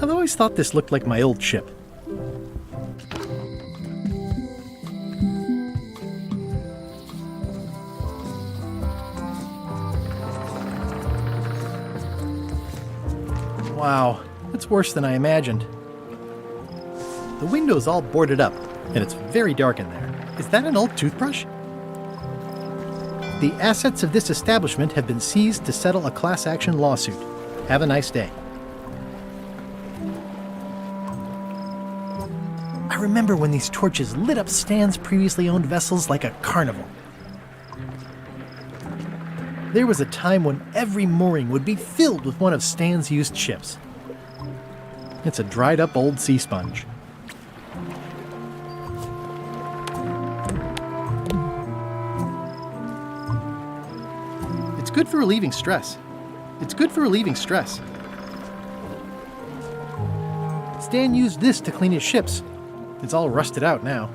I've always thought this looked like my old ship. Wow, it's worse than I imagined. The window's all boarded up, and it's very dark in there. Is that an old toothbrush? The assets of this establishment have been seized to settle a class action lawsuit. Have a nice day. I remember when these torches lit up Stan's previously owned vessels like a carnival. There was a time when every mooring would be filled with one of Stan's used ships. It's a dried up old sea sponge. It's good for relieving stress. Stan used this to clean his ships. It's all rusted out now.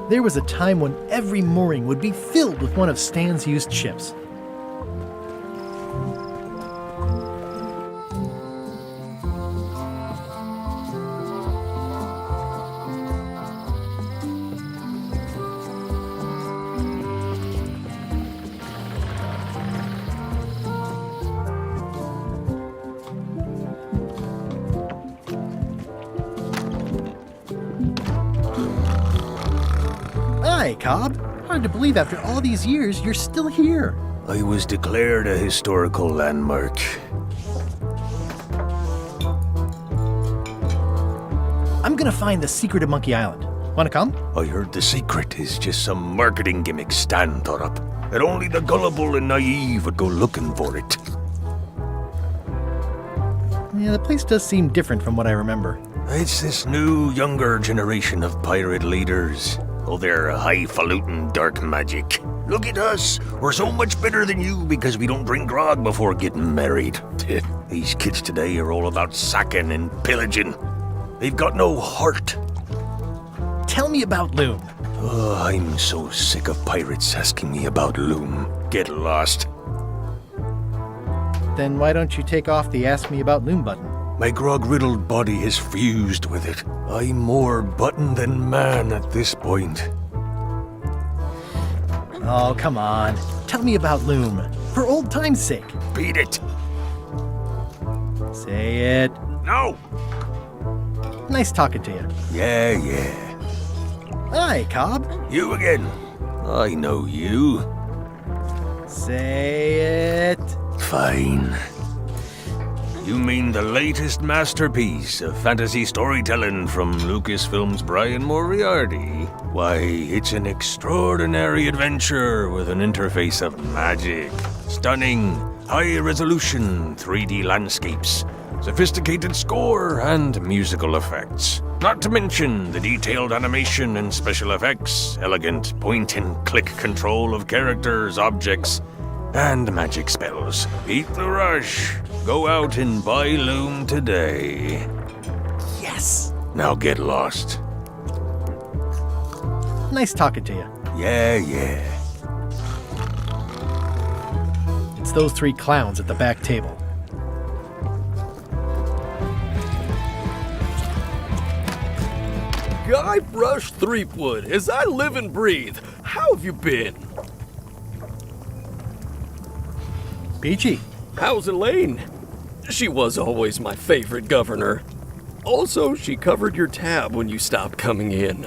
There was a time when every mooring would be filled with one of Stan's used ships. Hi, Cobb. Hard to believe after all these years you're still here. I was declared a historical landmark. I'm gonna find the secret of Monkey Island. Wanna come? I heard the secret is just some marketing gimmick Stan thought up, that only the gullible and naive would go looking for it. Yeah, the place does seem different from what I remember. It's this new, younger generation of pirate leaders. Oh, they're highfalutin dark magic. Look at us. We're so much better than you because we don't drink grog before getting married. These kids today are all about sacking and pillaging. They've got no heart. Tell me about Loom. Oh, I'm so sick of pirates asking me about Loom. Get lost. Then why don't you take off the Ask Me About Loom button? My grog-riddled body is fused with it. I'm more button than man at this point. Oh, come on. Tell me about Loom. For old time's sake. Beat it. Say it. No. Nice talking to you. Yeah. Hi, Cobb. You again. I know you. Say it. Fine. You mean the latest masterpiece of fantasy storytelling from Lucasfilm's Brian Moriarty? Why, it's an extraordinary adventure with an interface of magic, stunning, high-resolution 3D landscapes, sophisticated score, and musical effects. Not to mention the detailed animation and special effects, elegant point-and-click control of characters, objects, and magic spells. Beat the rush. Go out and buy Loom today. Yes. Now get lost. Nice talking to you. Yeah. It's those three clowns at the back table. Guybrush Threepwood, as I live and breathe, how have you been? Peachy. How's Elaine? She was always my favorite governor. Also, she covered your tab when you stopped coming in.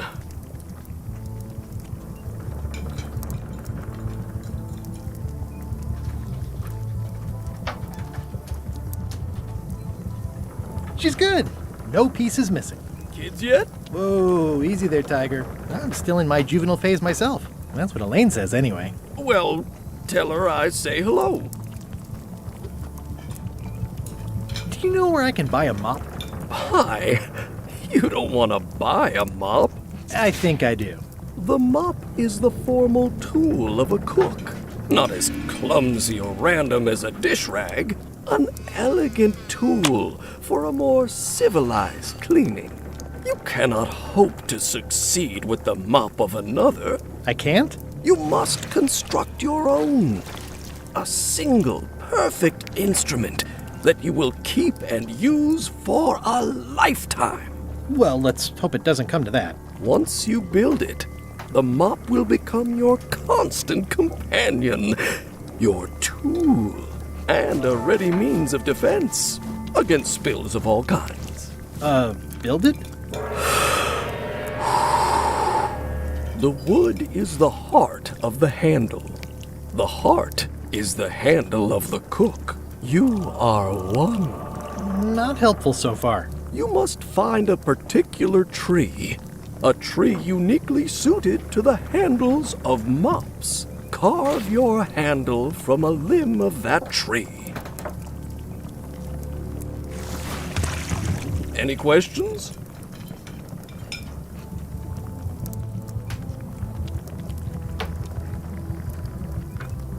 She's good. No pieces missing. Kids yet? Whoa, easy there, Tiger. I'm still in my juvenile phase myself. That's what Elaine says anyway. Well, tell her I say hello. Do you know where I can buy a mop? Hi. You don't want to buy a mop. I think I do. The mop is the formal tool of a cook. Not as clumsy or random as a dish rag. An elegant tool for a more civilized cleaning. You cannot hope to succeed with the mop of another. I can't? You must construct your own. A single, perfect instrument that you will keep and use for a lifetime. Well, let's hope it doesn't come to that. Once you build it, the mop will become your constant companion, your tool, and a ready means of defense against spills of all kinds. Build it? The wood is the heart of the handle. The heart is the handle of the cook. You are one. Not helpful so far. You must find a particular tree, a tree uniquely suited to the handles of mops. Carve your handle from a limb of that tree. Any questions?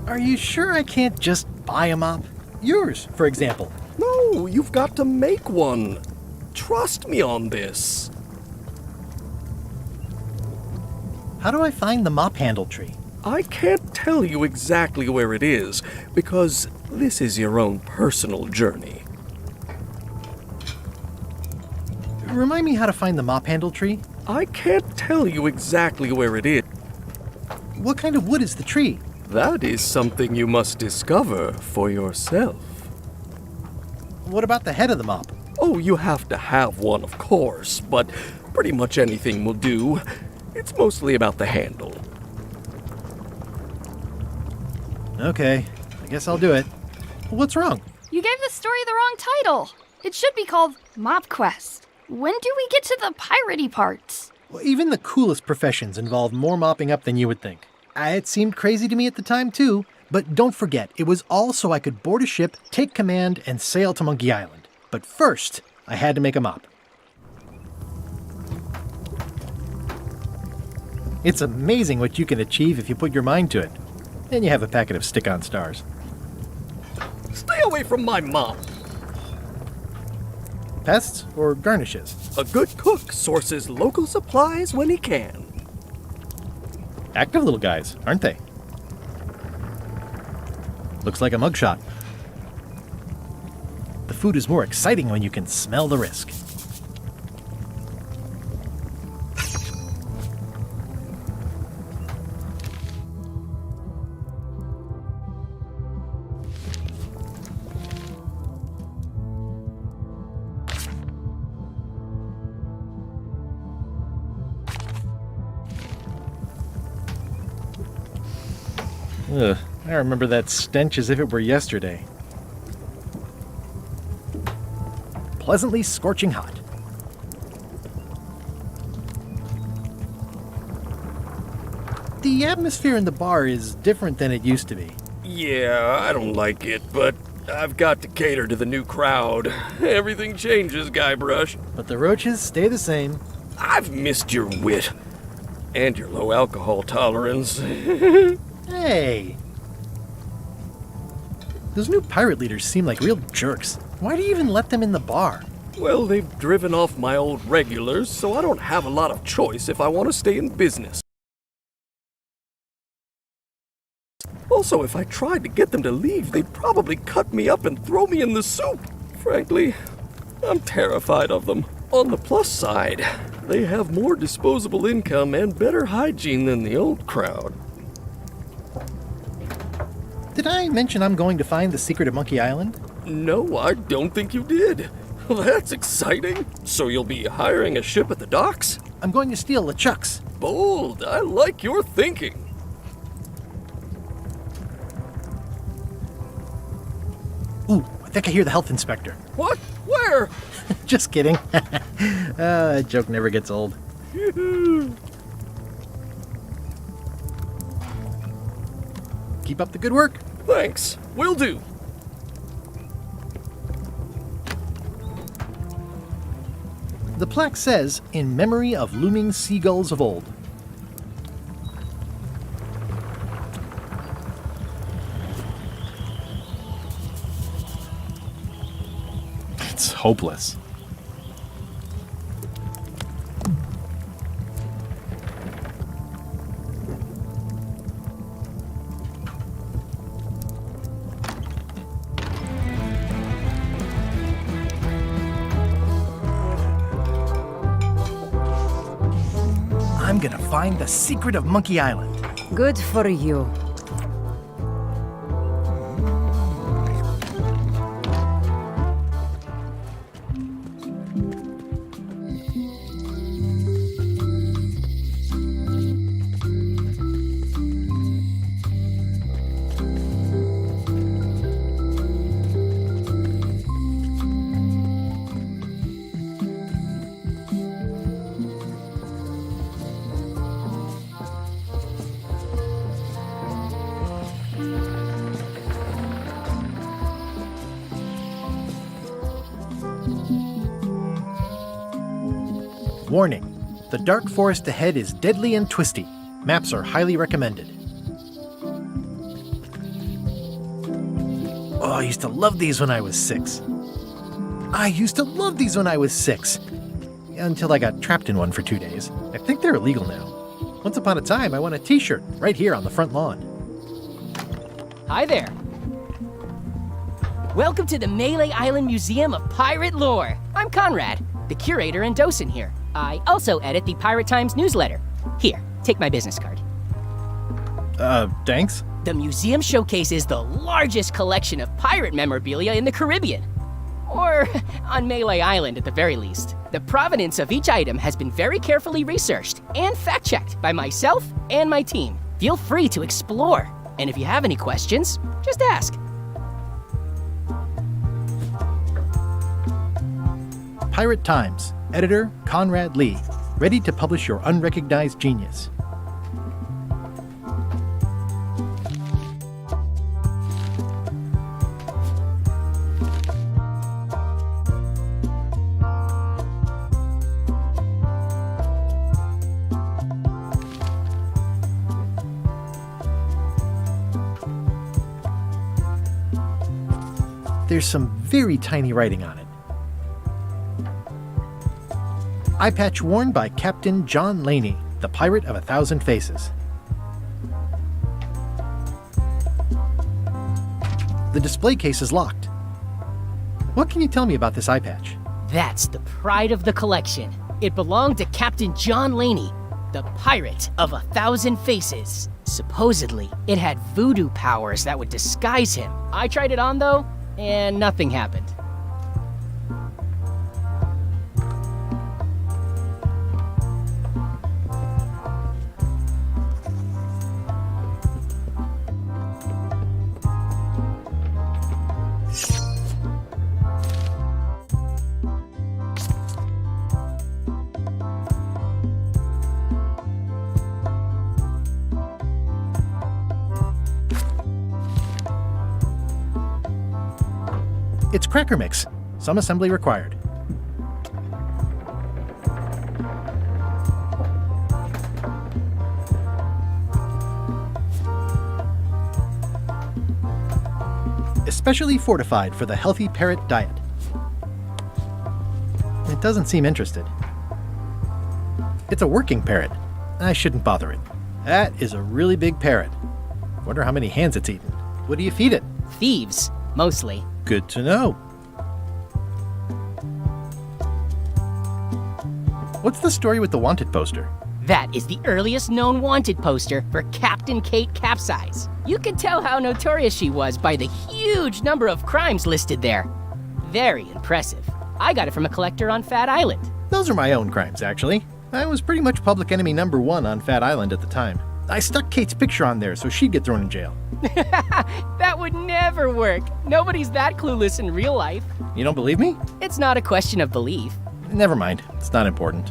Are you sure I can't just buy a mop? Yours, for example. No, you've got to make one. Trust me on this. How do I find the mop handle tree? I can't tell you exactly where it is, because this is your own personal journey. Remind me how to find the mop handle tree. I can't tell you exactly where it is. What kind of wood is the tree? That is something you must discover for yourself. What about the head of the mop? Oh, you have to have one, of course, but pretty much anything will do. It's mostly about the handle. Okay, I guess I'll do it. What's wrong? You gave the story the wrong title. It should be called Mop Quest. When do we get to the piratey parts? Well, even the coolest professions involve more mopping up than you would think. It seemed crazy to me at the time, too. But don't forget, it was all so I could board a ship, take command, and sail to Monkey Island. But first, I had to make a mop. It's amazing what you can achieve if you put your mind to it. And you have a packet of stick-on stars. Stay away from my mop. Pests or garnishes? A good cook sources local supplies when he can. Active little guys, aren't they? Looks like a mugshot. The food is more exciting when you can smell the risk. Ugh, I remember that stench as if it were yesterday. Pleasantly scorching hot. The atmosphere in the bar is different than it used to be. Yeah, I don't like it, but I've got to cater to the new crowd. Everything changes, Guybrush. But the roaches stay the same. I've missed your wit. And your low alcohol tolerance. Hey! Those new pirate leaders seem like real jerks. Why do you even let them in the bar? Well, they've driven off my old regulars, so I don't have a lot of choice if I want to stay in business. Also, if I tried to get them to leave, they'd probably cut me up and throw me in the soup. Frankly, I'm terrified of them. On the plus side, they have more disposable income and better hygiene than the old crowd. Did I mention I'm going to find the secret of Monkey Island? No, I don't think you did. Well, that's exciting. So you'll be hiring a ship at the docks? I'm going to steal LeChuck's. Bold. I like your thinking. Ooh, I think I hear the health inspector. What? Where? Just kidding. That joke never gets old. Keep up the good work. Thanks. Will do. The plaque says, in memory of looming seagulls of old. It's hopeless. gonna find the secret of Monkey Island. Good for you. Warning, the dark forest ahead is deadly and twisty. Maps are highly recommended. Oh, I used to love these when I was 6. Until I got trapped in one for 2 days. I think they're illegal now. Once upon a time, I won a t-shirt right here on the front lawn. Hi there. Welcome to the Melee Island Museum of Pirate Lore. I'm Conrad, the curator and docent here. I also edit the Pirate Times newsletter. Here, take my business card. Thanks? The museum showcases the largest collection of pirate memorabilia in the Caribbean. Or on Melee Island at the very least. The provenance of each item has been very carefully researched and fact-checked by myself and my team. Feel free to explore. And if you have any questions, just ask. Pirate Times, editor Conrad Lee, ready to publish your unrecognized genius. There's some very tiny writing on it. Eye patch worn by Captain John Laney, the Pirate of 1,000 Faces. The display case is locked. What can you tell me about this eye patch? That's the pride of the collection. It belonged to Captain John Laney, the Pirate of 1,000 Faces. Supposedly, it had voodoo powers that would disguise him. I tried it on though, and nothing happened. It's cracker mix. Some assembly required. Especially fortified for the healthy parrot diet. It doesn't seem interested. It's a working parrot. I shouldn't bother it. That is a really big parrot. Wonder how many hands it's eaten. What do you feed it? Thieves, mostly. Good to know. What's the story with the wanted poster? That is the earliest known wanted poster for Captain Kate Capsize. You can tell how notorious she was by the huge number of crimes listed there. Very impressive. I got it from a collector on Fat Island. Those are my own crimes, actually. I was pretty much public enemy #1 on Fat Island at the time. I stuck Kate's picture on there so she'd get thrown in jail. That would never work. Nobody's that clueless in real life. You don't believe me? It's not a question of belief. Never mind. It's not important.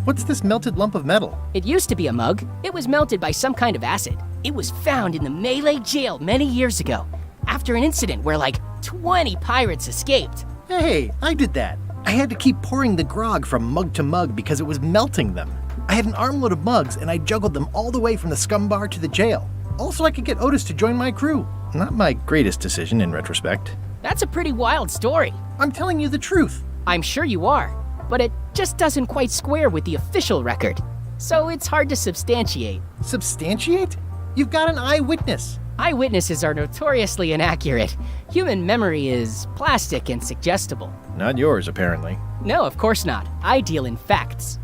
What's this melted lump of metal? It used to be a mug. It was melted by some kind of acid. It was found in the Melee jail many years ago, after an incident where like 20 pirates escaped. Hey, I did that. I had to keep pouring the grog from mug to mug because it was melting them. I had an armload of mugs and I juggled them all the way from the scum bar to the jail. Also, I could get Otis to join my crew. Not my greatest decision in retrospect. That's a pretty wild story. I'm telling you the truth. I'm sure you are, but it just doesn't quite square with the official record. So it's hard to substantiate. Substantiate? You've got an eyewitness. Eyewitnesses are notoriously inaccurate. Human memory is plastic and suggestible. Not yours, apparently. No, of course not. I deal in facts.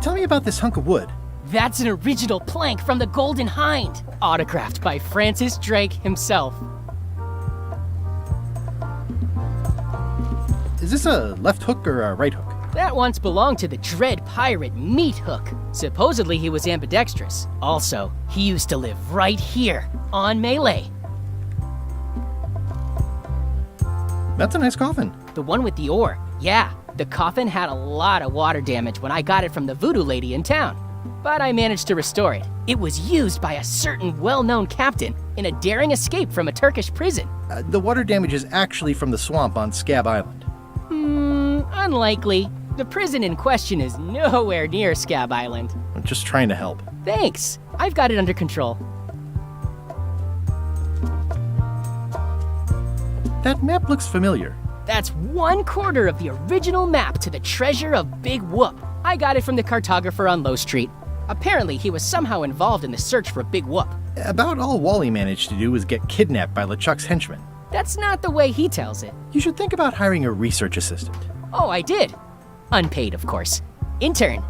Tell me about this hunk of wood. That's an original plank from the Golden Hind, autographed by Francis Drake himself. Is this a left hook or a right hook? That once belonged to the dread pirate Meat Hook. Supposedly he was ambidextrous. Also, he used to live right here, on Melee. That's a nice coffin. The one with the ore. Yeah, the coffin had a lot of water damage when I got it from the voodoo lady in town. But I managed to restore it. It was used by a certain well-known captain in a daring escape from a Turkish prison. The water damage is actually from the swamp on Scab Island. Unlikely. The prison in question is nowhere near Scab Island. I'm just trying to help. Thanks. I've got it under control. That map looks familiar. That's 1/4 of the original map to the treasure of Big Whoop. I got it from the cartographer on Low Street. Apparently, he was somehow involved in the search for Big Whoop. About all Wally managed to do was get kidnapped by LeChuck's henchmen. That's not the way he tells it. You should think about hiring a research assistant. Oh, I did. Unpaid, of course. Intern.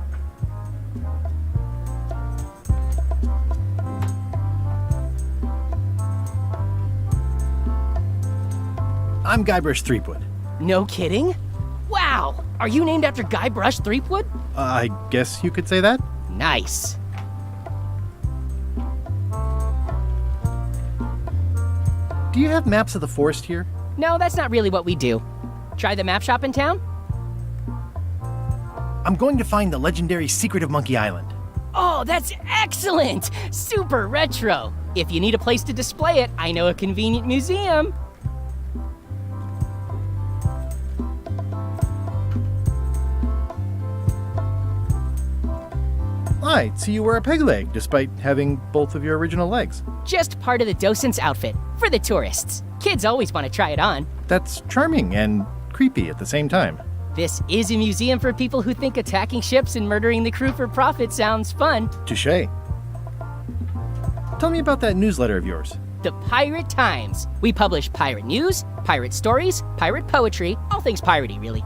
I'm Guybrush Threepwood. No kidding? Wow! Are you named after Guybrush Threepwood? I guess you could say that? Nice. Do you have maps of the forest here? No, that's not really what we do. Try the map shop in town? I'm going to find the legendary secret of Monkey Island. Oh, that's excellent! Super retro. If you need a place to display it, I know a convenient museum. I'd see you wear a peg leg, despite having both of your original legs. Just part of the docent's outfit, for the tourists. Kids always want to try it on. That's charming and creepy at the same time. This is a museum for people who think attacking ships and murdering the crew for profit sounds fun. Touché. Tell me about that newsletter of yours. The Pirate Times. We publish pirate news, pirate stories, pirate poetry, all things piratey, really.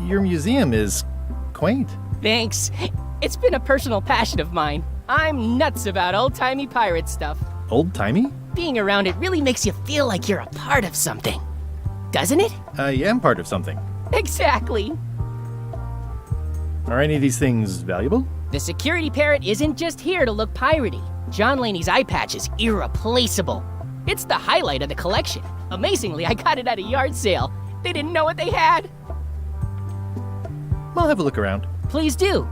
Your museum is quaint. Thanks. It's been a personal passion of mine. I'm nuts about old-timey pirate stuff. Old-timey? Being around it really makes you feel like you're a part of something. Doesn't it? I am part of something. Exactly. Are any of these things valuable? The security parrot isn't just here to look piratey. John Laney's eye patch is irreplaceable. It's the highlight of the collection. Amazingly, I got it at a yard sale. They didn't know what they had. I'll have a look around. Please do.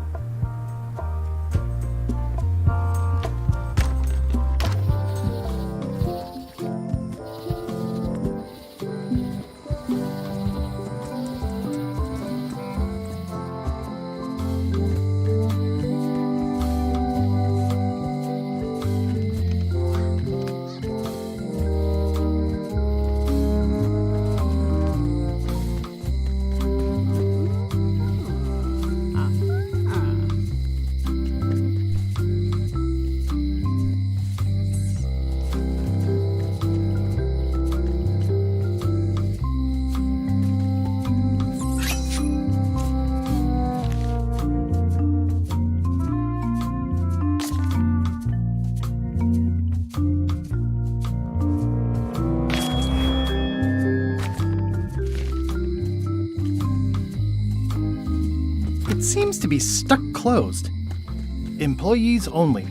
It seems to be stuck closed. Employees only.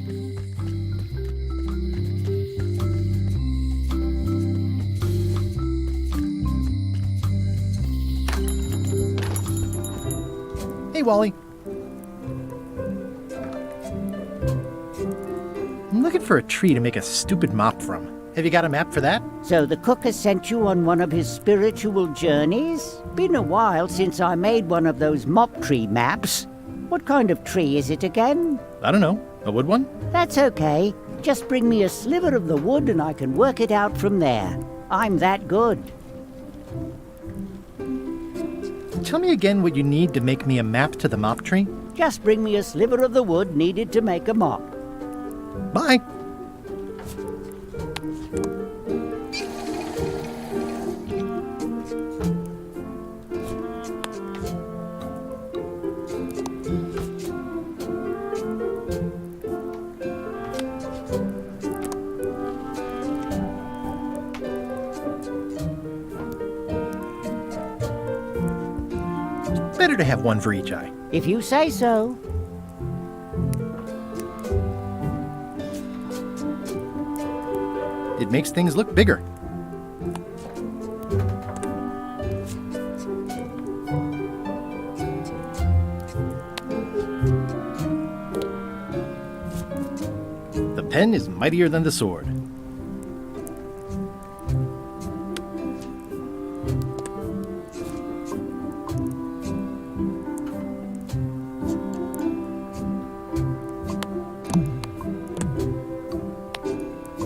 Hey, Wally. I'm looking for a tree to make a stupid mop from. Have you got a map for that? So the cook has sent you on one of his spiritual journeys? Been a while since I made one of those mop tree maps. What kind of tree is it again? I don't know. A wood one? That's okay. Just bring me a sliver of the wood and I can work it out from there. I'm that good. Tell me again what you need to make me a map to the mop tree. Just bring me a sliver of the wood needed to make a mop. Bye. Better to have one for each eye. If you say so. It makes things look bigger. The pen is mightier than the sword.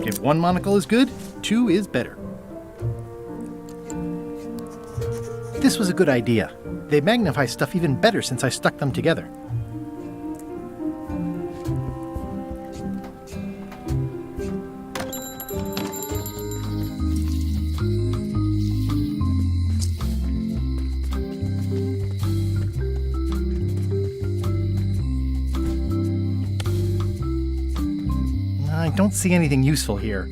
If one monocle is good, two is better. This was a good idea. They magnify stuff even better since I stuck them together. I don't see anything useful here.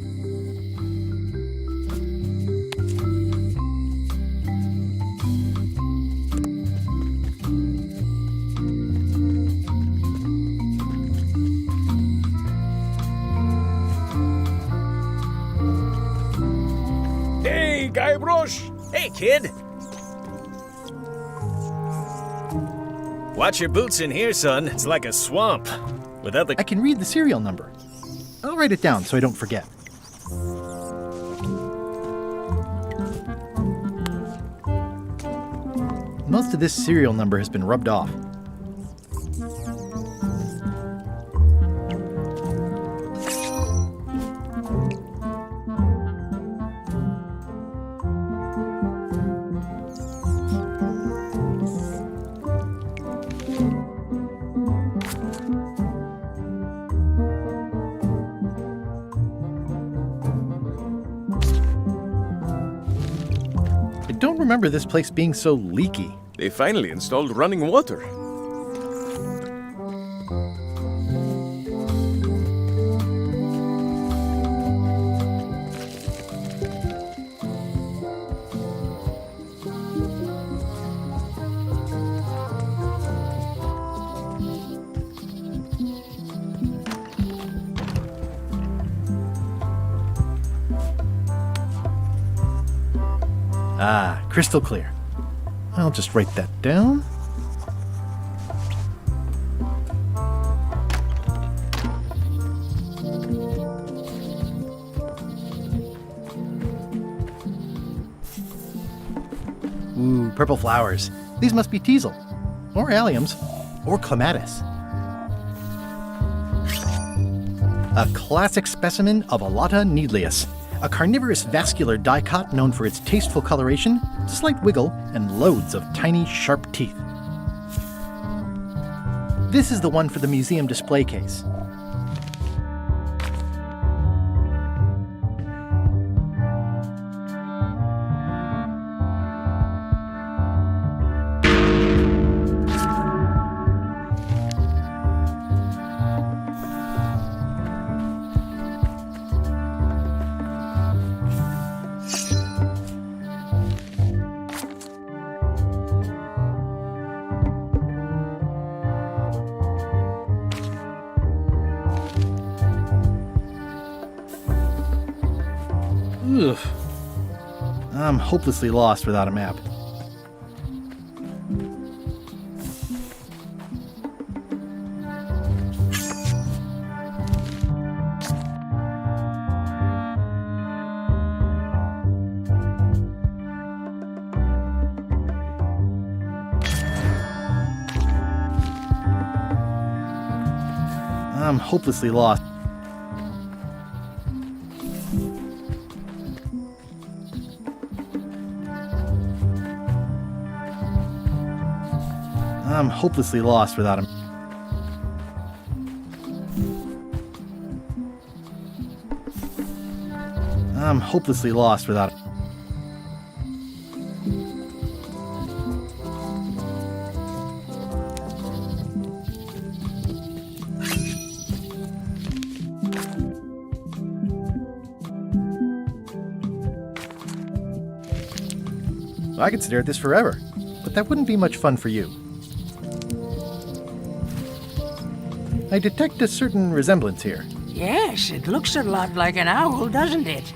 Hey, Guybrush! Hey, kid! Watch your boots in here, son. It's like a swamp. Without the... I can read the serial number. I'll write it down so I don't forget. Most of this serial number has been rubbed off. I don't remember this place being so leaky. They finally installed running water. Ah, crystal clear. I'll just write that down. Ooh, purple flowers. These must be teasel, or alliums, or clematis. A classic specimen of Alata needleus, a carnivorous vascular dicot known for its tasteful coloration, slight wiggle, and loads of tiny, sharp teeth. This is the one for the museum display case. Ugh. I'm hopelessly lost without a map. I'm hopelessly lost. I'm hopelessly lost without him. I'm hopelessly lost without him. I could stare at this forever, but that wouldn't be much fun for you. I detect a certain resemblance here. Yes, it looks a lot like an owl, doesn't it?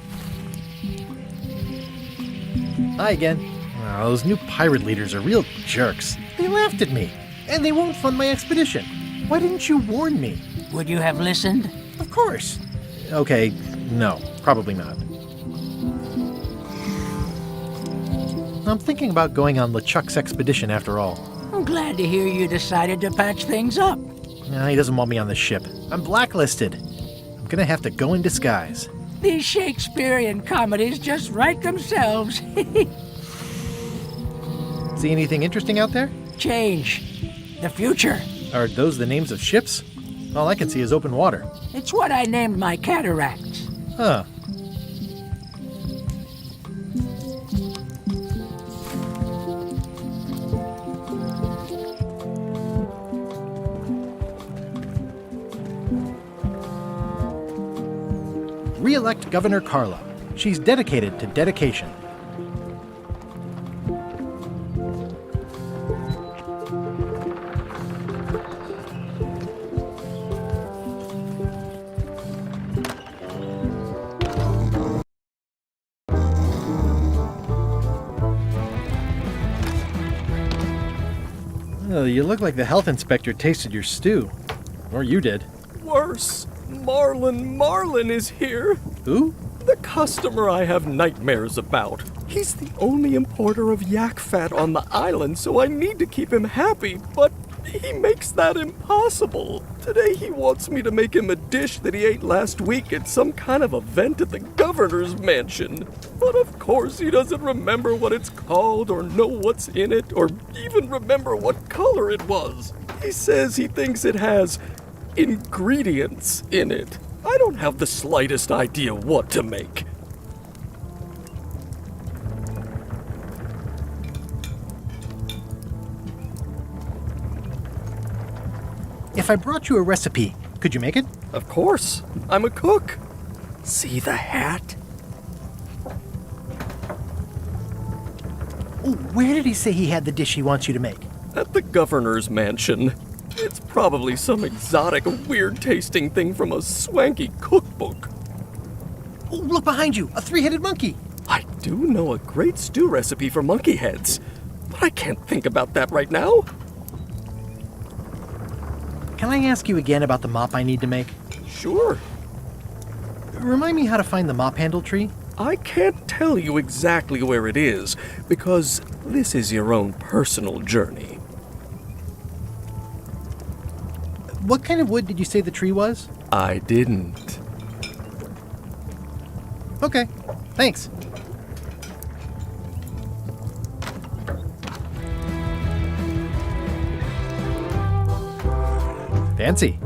Hi again. Oh, those new pirate leaders are real jerks. They laughed at me, and they won't fund my expedition. Why didn't you warn me? Would you have listened? Of course. Okay, no, probably not. I'm thinking about going on LeChuck's expedition after all. I'm glad to hear you decided to patch things up. Nah, he doesn't want me on the ship. I'm blacklisted. I'm gonna have to go in disguise. These Shakespearean comedies just write themselves. See anything interesting out there? Change. The future. Are those the names of ships? All I can see is open water. It's what I named my cataracts. Huh. Re-elect Governor Carla. She's dedicated to dedication. Oh, you look like the health inspector tasted your stew. Or you did. Worse, Marlin is here. Who? The customer I have nightmares about. He's the only importer of yak fat on the island, so I need to keep him happy, but he makes that impossible. Today he wants me to make him a dish that he ate last week at some kind of event at the governor's mansion. But of course he doesn't remember what it's called or know what's in it or even remember what color it was. He says he thinks it has ingredients in it. I don't have the slightest idea what to make. If I brought you a recipe, could you make it? Of course, I'm a cook. See the hat? Oh, where did he say he had the dish he wants you to make? At the governor's mansion. It's probably some exotic, weird-tasting thing from a swanky cookbook. Oh, look behind you! A three-headed monkey! I do know a great stew recipe for monkey heads, but I can't think about that right now. Can I ask you again about the mop I need to make? Sure. Remind me how to find the mop handle tree? I can't tell you exactly where it is, because this is your own personal journey. What kind of wood did you say the tree was? I didn't. Okay, thanks. Fancy.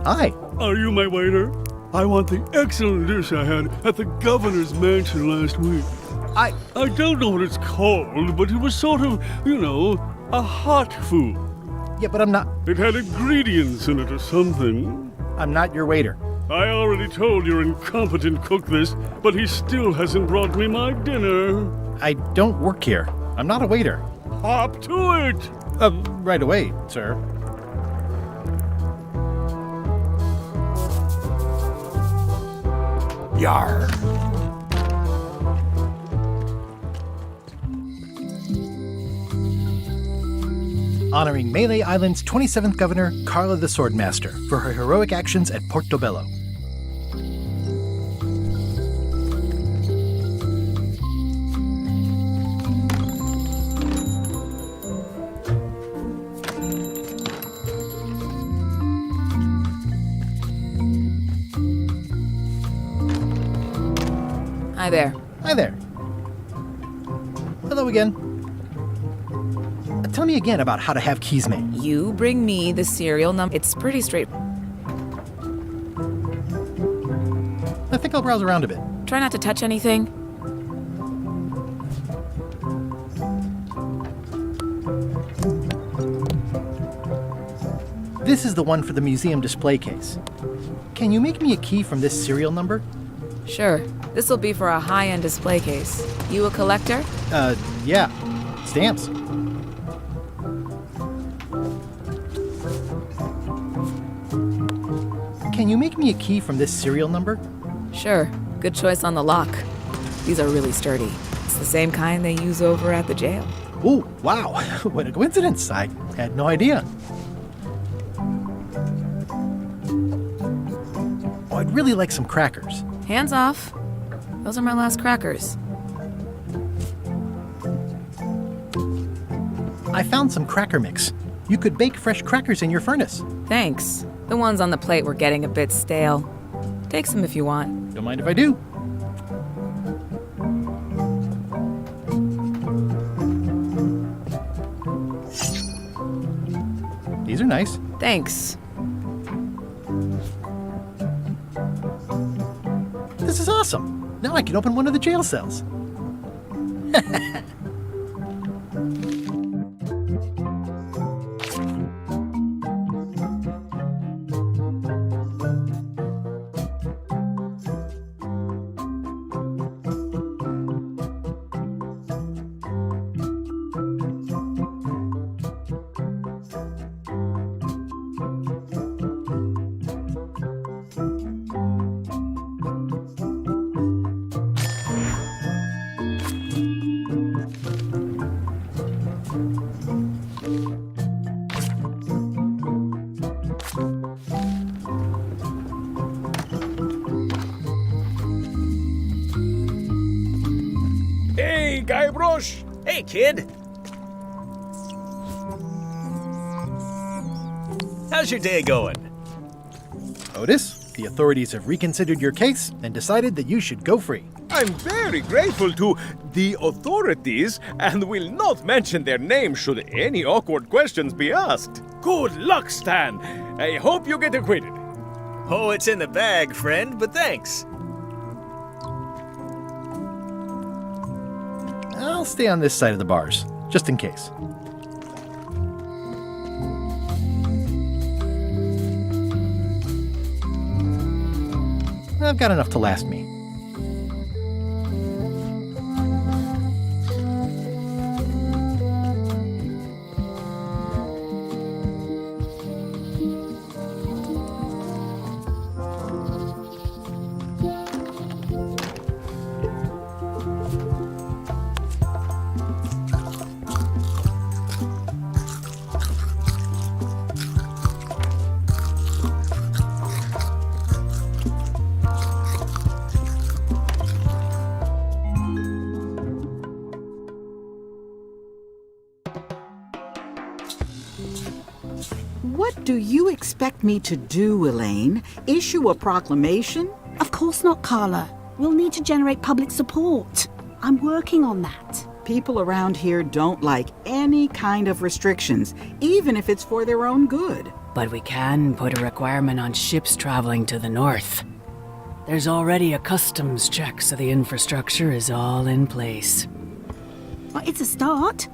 Hi. Are you my waiter? I want the excellent dish I had at the governor's mansion last week. I don't know what it's called, but it was sort of, a hot food. Yeah, but I'm not. It had ingredients in it or something. I'm not your waiter. I already told your incompetent cook this, but he still hasn't brought me my dinner. I don't work here. I'm not a waiter. Hop to it! Right away, sir. Yar. Honoring Melee Island's 27th governor, Carla the Swordmaster, for her heroic actions at Portobello. Hi there. Hi there. Hello again. Tell me again about how to have keys made. You bring me the serial number. It's pretty straight. I think I'll browse around a bit. Try not to touch anything. This is the one for the museum display case. Can you make me a key from this serial number? Sure. This will be for a high-end display case. You a collector? Yeah. Stamps. Can you make me a key from this serial number? Sure. Good choice on the lock. These are really sturdy. It's the same kind they use over at the jail. Oh, wow. What a coincidence. I had no idea. Oh, I'd really like some crackers. Hands off. Those are my last crackers. I found some cracker mix. You could bake fresh crackers in your furnace. Thanks. The ones on the plate were getting a bit stale. Take some if you want. Don't mind if I do. These are nice. Thanks. This is awesome. Now I can open one of the jail cells. Hey, Guybrush! Hey, kid! How's your day going? Otis, the authorities have reconsidered your case and decided that you should go free. I'm very grateful to the authorities and will not mention their name should any awkward questions be asked. Good luck, Stan. I hope you get acquitted. Oh, it's in the bag, friend, but thanks. I'll stay on this side of the bars, just in case. I've got enough to last me. What do you expect me to do, Elaine? Issue a proclamation? Of course not, Carla. We'll need to generate public support. I'm working on that. People around here don't like any kind of restrictions, even if it's for their own good. But we can put a requirement on ships traveling to the north. There's already a customs check, so the infrastructure is all in place. Well, it's a start.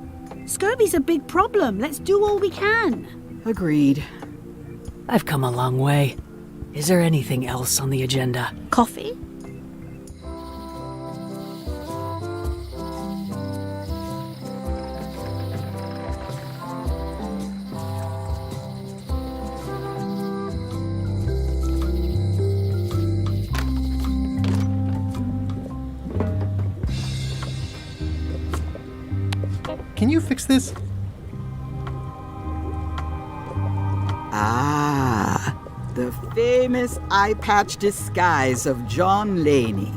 Scurvy's a big problem. Let's do all we can. Agreed. I've come a long way. Is there anything else on the agenda? Coffee? Can you fix this? Ah, the famous eye patch disguise of John Laney.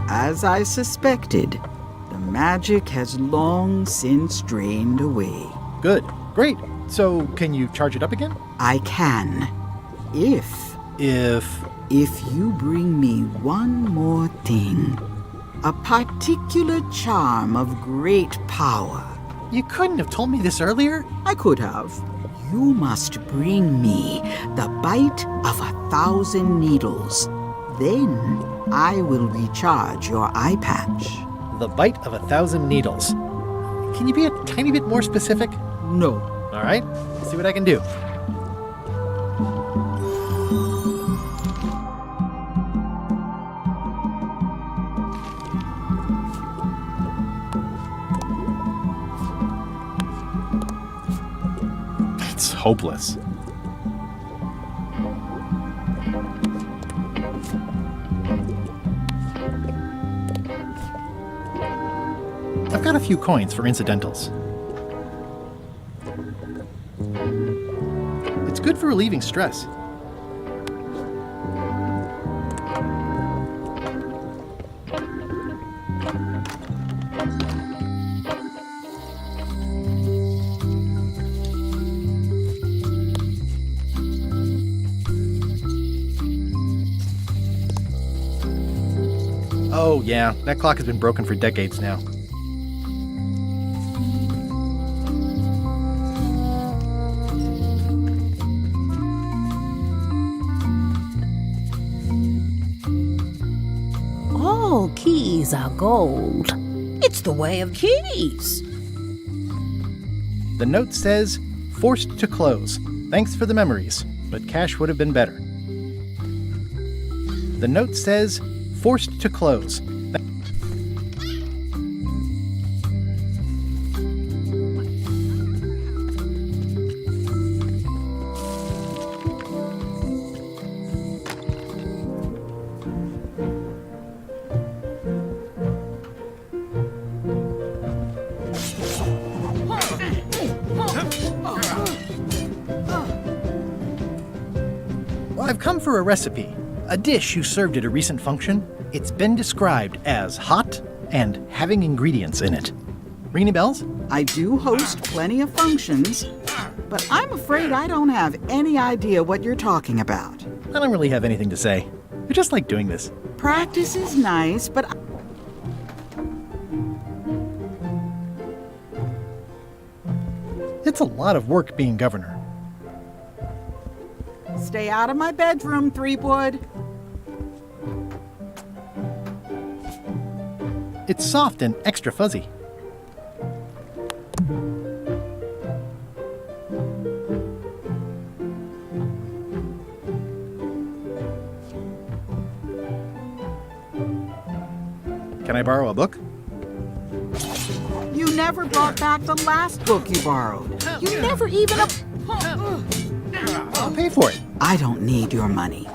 As I suspected, the magic has long since drained away. Good. Great. So, can you charge it up again? I can. If If you bring me one more thing, a particular charm of great power. You couldn't have told me this earlier? I could have. You must bring me the bite of 1,000 needles. Then I will recharge your eye patch. The bite of 1,000 needles. Can you be a tiny bit more specific? No. All right, let's see what I can do. It's hopeless. I've got a few coins for incidentals. It's good for relieving stress. Oh, yeah, that clock has been broken for decades now. All keys are gold. It's the way of keys. The note says, forced to close. Thanks for the memories, but cash would have been better. The note says, forced to close. I've come for a recipe, a dish you served at a recent function. It's been described as hot and having ingredients in it. Ring any bells? I do host plenty of functions, but I'm afraid I don't have any idea what you're talking about. I don't really have anything to say. I just like doing this. Practice is nice, but It's a lot of work being governor. stay out of my bedroom, Threepwood. It's soft and extra fuzzy. Can I borrow a book? You never brought back the last book you borrowed. You never even... I'll pay for it. I don't need your money.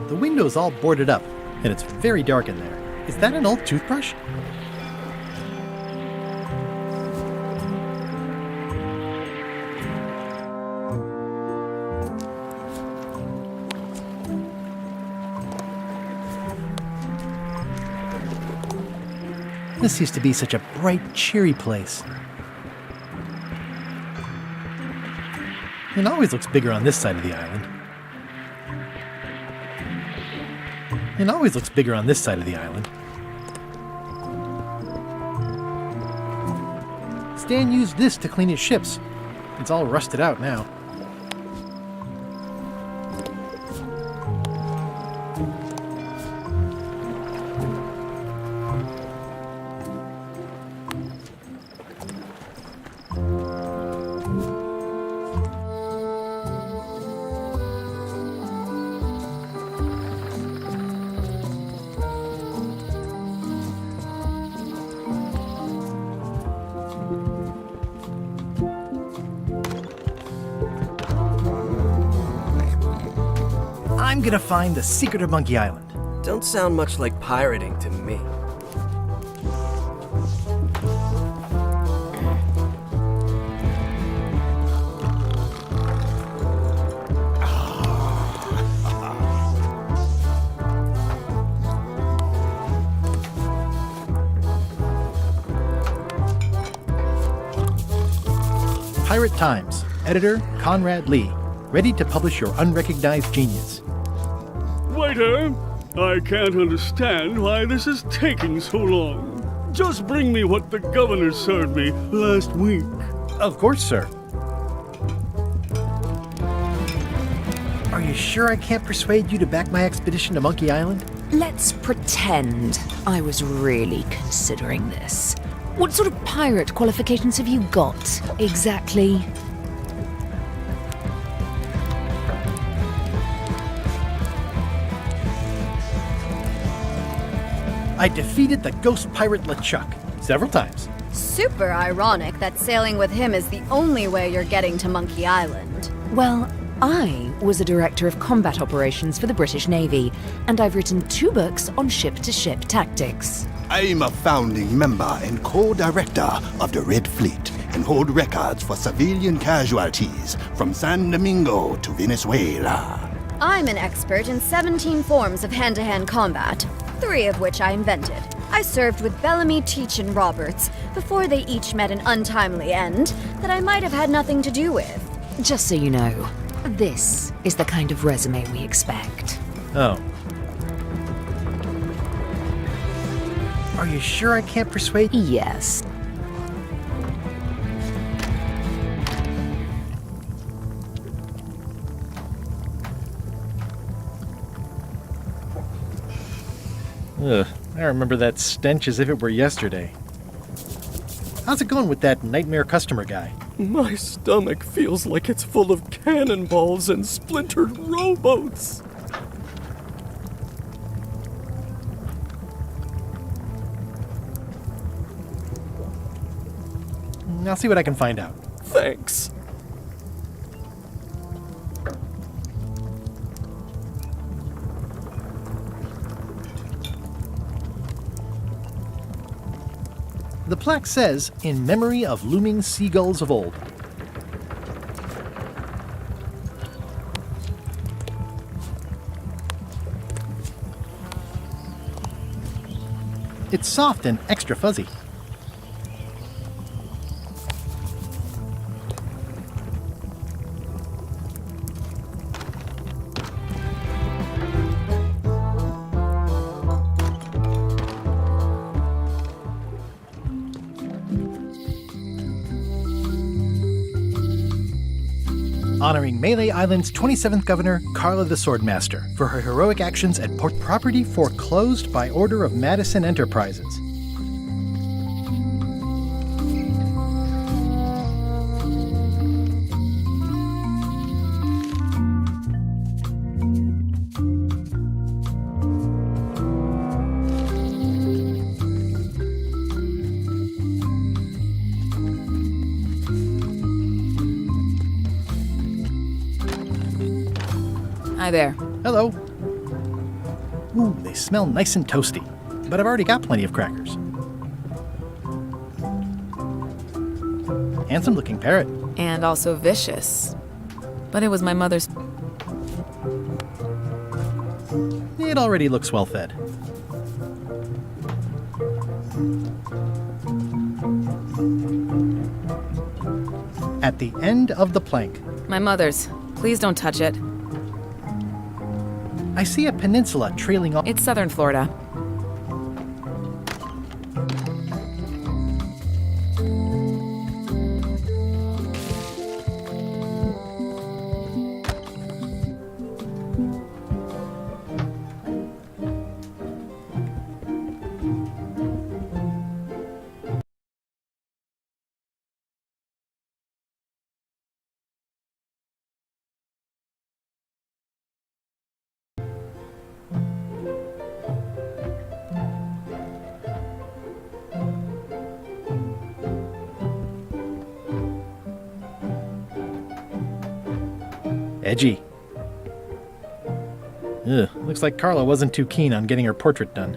The window's all boarded up, and it's very dark in there. Is that an old toothbrush? This used to be such a bright, cheery place. It always looks bigger on this side of the island. It always looks bigger on this side of the island. Stan used this to clean his ships. It's all rusted out now. I'm gonna find the secret of Monkey Island. Don't sound much like pirating to me. Pirate Times, editor Conrad Lee, ready to publish your unrecognized genius. Waiter, I can't understand why this is taking so long. Just bring me what the governor served me last week. Of course, sir. Are you sure I can't persuade you to back my expedition to Monkey Island? Let's pretend I was really considering this. What sort of pirate qualifications have you got, exactly? I defeated the ghost pirate LeChuck several times. Super ironic that sailing with him is the only way you're getting to Monkey Island. Well, I was a director of combat operations for the British Navy, and I've written 2 books on ship-to-ship tactics. I'm a founding member and co-director of the Red Fleet and hold records for civilian casualties from San Domingo to Venezuela. I'm an expert in 17 forms of hand-to-hand combat, 3 of which I invented. I served with Bellamy, Teach, and Roberts before they each met an untimely end that I might have had nothing to do with. Just so you know, this is the kind of resume we expect. Oh. Are you sure I can't persuade? Yes. Ugh, I remember that stench as if it were yesterday. How's it going with that nightmare customer guy? My stomach feels like it's full of cannonballs and splintered rowboats. I'll see what I can find out. Thanks. The plaque says, in memory of looming seagulls of old. It's soft and extra fuzzy. Honoring Melee Island's 27th governor, Carla the Swordmaster, for her heroic actions at port property foreclosed by order of Madison Enterprises. Hi there. Hello. Ooh, they smell nice and toasty, but I've already got plenty of crackers. Handsome looking parrot. And also vicious. But it was my mother's. It already looks well fed. At the end of the plank. My mother's. Please don't touch it. I see a peninsula trailing off. It's southern Florida. Edgy. Ugh, looks like Carla wasn't too keen on getting her portrait done.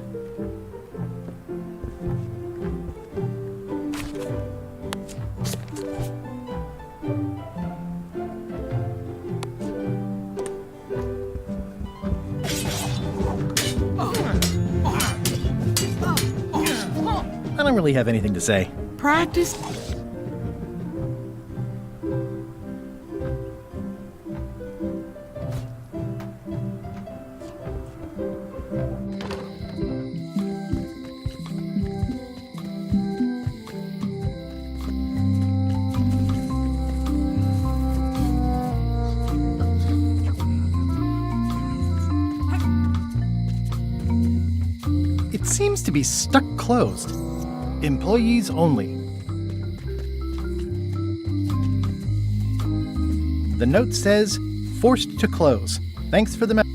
I don't really have anything to say. Practice. seems to be stuck closed. Employees only. The note says, forced to close. Thanks for the message.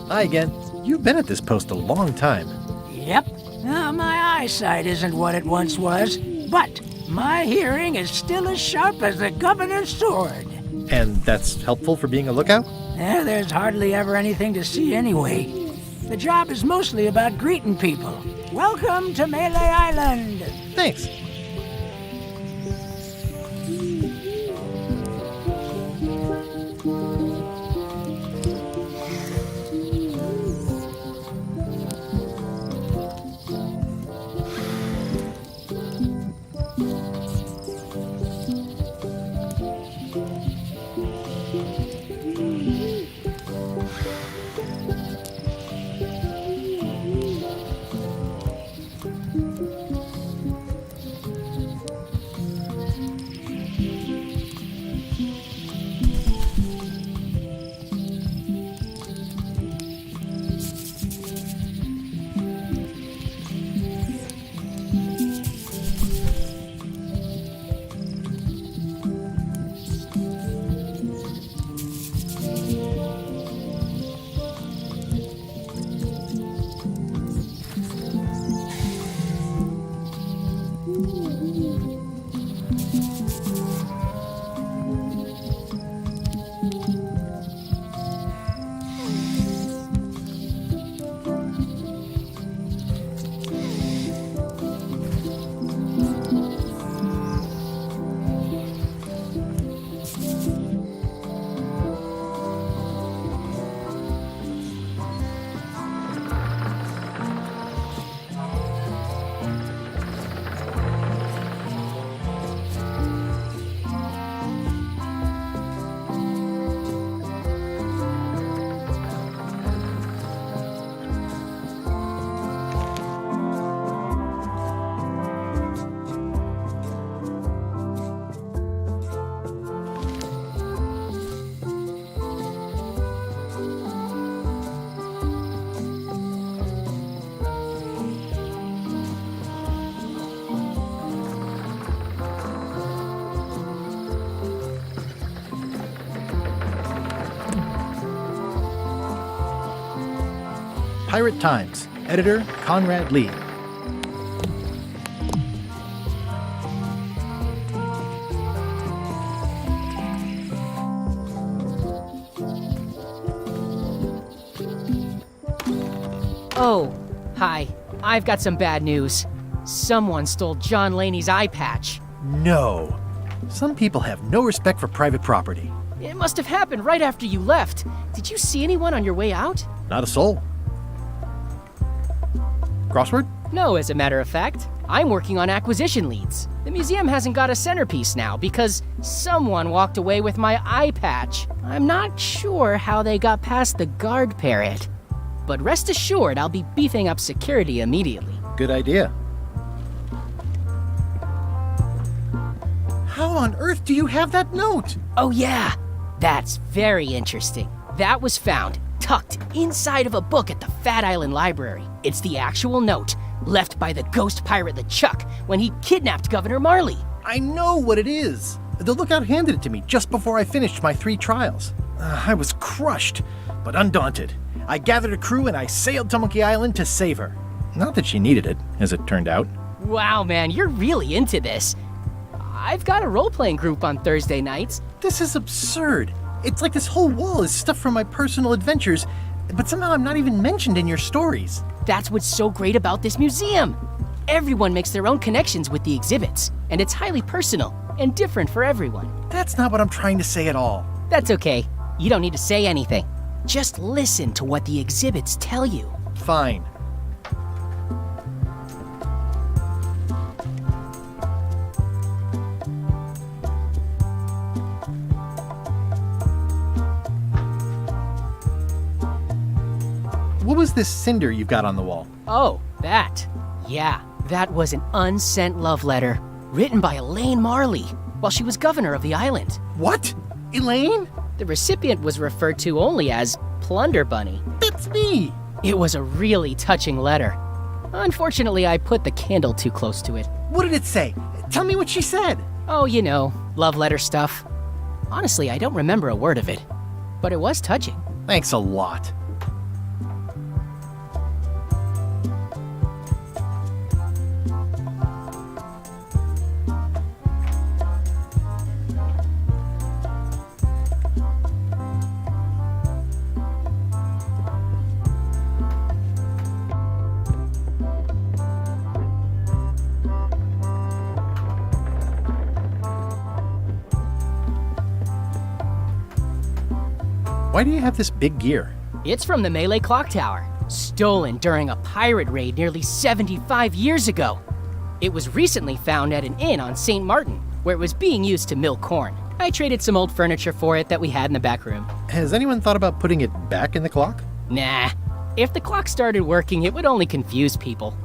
Hi again. You've been at this post a long time. Yep. My eyesight isn't what it once was, but my hearing is still as sharp as the governor's sword. And that's helpful for being a lookout? There's hardly ever anything to see anyway. The job is mostly about greeting people. Welcome to Melee Island. Thanks. Pirate Times, editor Conrad Lee. Oh, hi. I've got some bad news. Someone stole John Laney's eye patch. No. Some people have no respect for private property. It must have happened right after you left. Did you see anyone on your way out? Not a soul. Crossword? No, as a matter of fact. I'm working on acquisition leads. The museum hasn't got a centerpiece now because someone walked away with my eye patch. I'm not sure how they got past the guard parrot. But rest assured, I'll be beefing up security immediately. Good idea. How on earth do you have that note? Oh yeah, that's very interesting. That was found tucked inside of a book at the Fat Island Library. It's the actual note left by the ghost pirate LeChuck when he kidnapped Governor Marley. I know what it is. The lookout handed it to me just before I finished my 3 trials. I was crushed, but undaunted. I gathered a crew and I sailed to Monkey Island to save her. Not that she needed it, as it turned out. Wow, man, you're really into this. I've got a role-playing group on Thursday nights. This is absurd. It's like this whole wall is stuff from my personal adventures, but somehow I'm not even mentioned in your stories. That's what's so great about this museum. Everyone makes their own connections with the exhibits, and it's highly personal and different for everyone. That's not what I'm trying to say at all. That's okay. You don't need to say anything. Just listen to what the exhibits tell you. Fine. What was this cinder you've got on the wall? Oh, that. Yeah, that was an unsent love letter written by Elaine Marley while she was governor of the island. What? Elaine? The recipient was referred to only as Plunder Bunny. That's me! It was a really touching letter. Unfortunately, I put the candle too close to it. What did it say? Tell me what she said. Oh, you know, love letter stuff. Honestly, I don't remember a word of it, but it was touching. Thanks a lot. Why do you have this big gear? It's from the Melee Clock Tower, stolen during a pirate raid nearly 75 years ago. It was recently found at an inn on St. Martin, where it was being used to mill corn. I traded some old furniture for it that we had in the back room. Has anyone thought about putting it back in the clock? Nah. If the clock started working, it would only confuse people.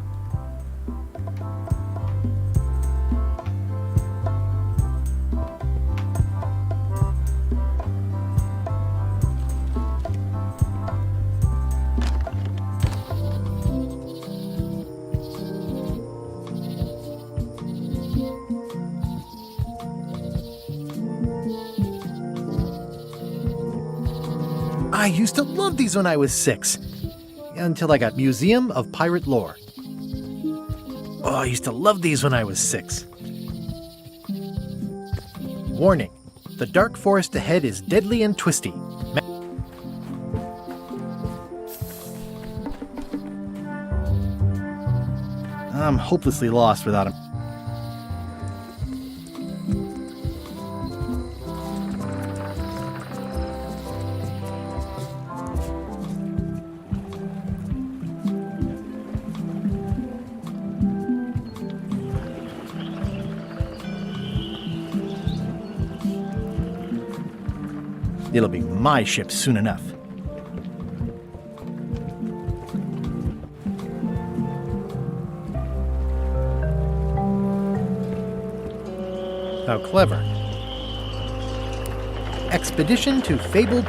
I used to love these when I was 6. Until I got Museum of Pirate Lore. Oh, I used to love these when I was 6. Warning. The dark forest ahead is deadly and twisty. I'm hopelessly lost without him. It'll be my ship soon enough. How clever. Expedition to fabled...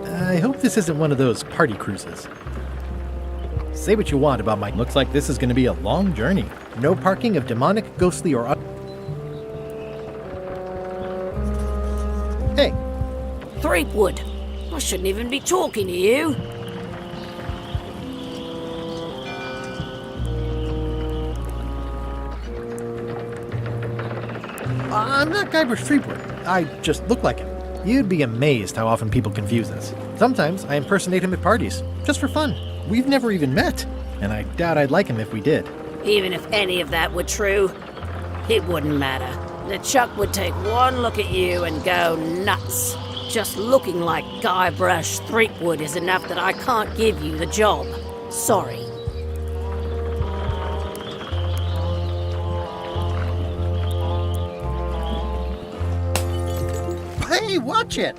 I hope this isn't one of those party cruises. Say what you want about my... Looks like this is going to be a long journey. No parking of demonic, ghostly, or... Hey. Threepwood, I shouldn't even be talking to you. I'm not Guybrush Threepwood. I just look like him. You'd be amazed how often people confuse us. Sometimes I impersonate him at parties, just for fun. We've never even met, and I doubt I'd like him if we did. Even if any of that were true, it wouldn't matter. LeChuck would take one look at you and go nuts. Just looking like Guybrush Threepwood is enough that I can't give you the job. Sorry. Hey, watch it!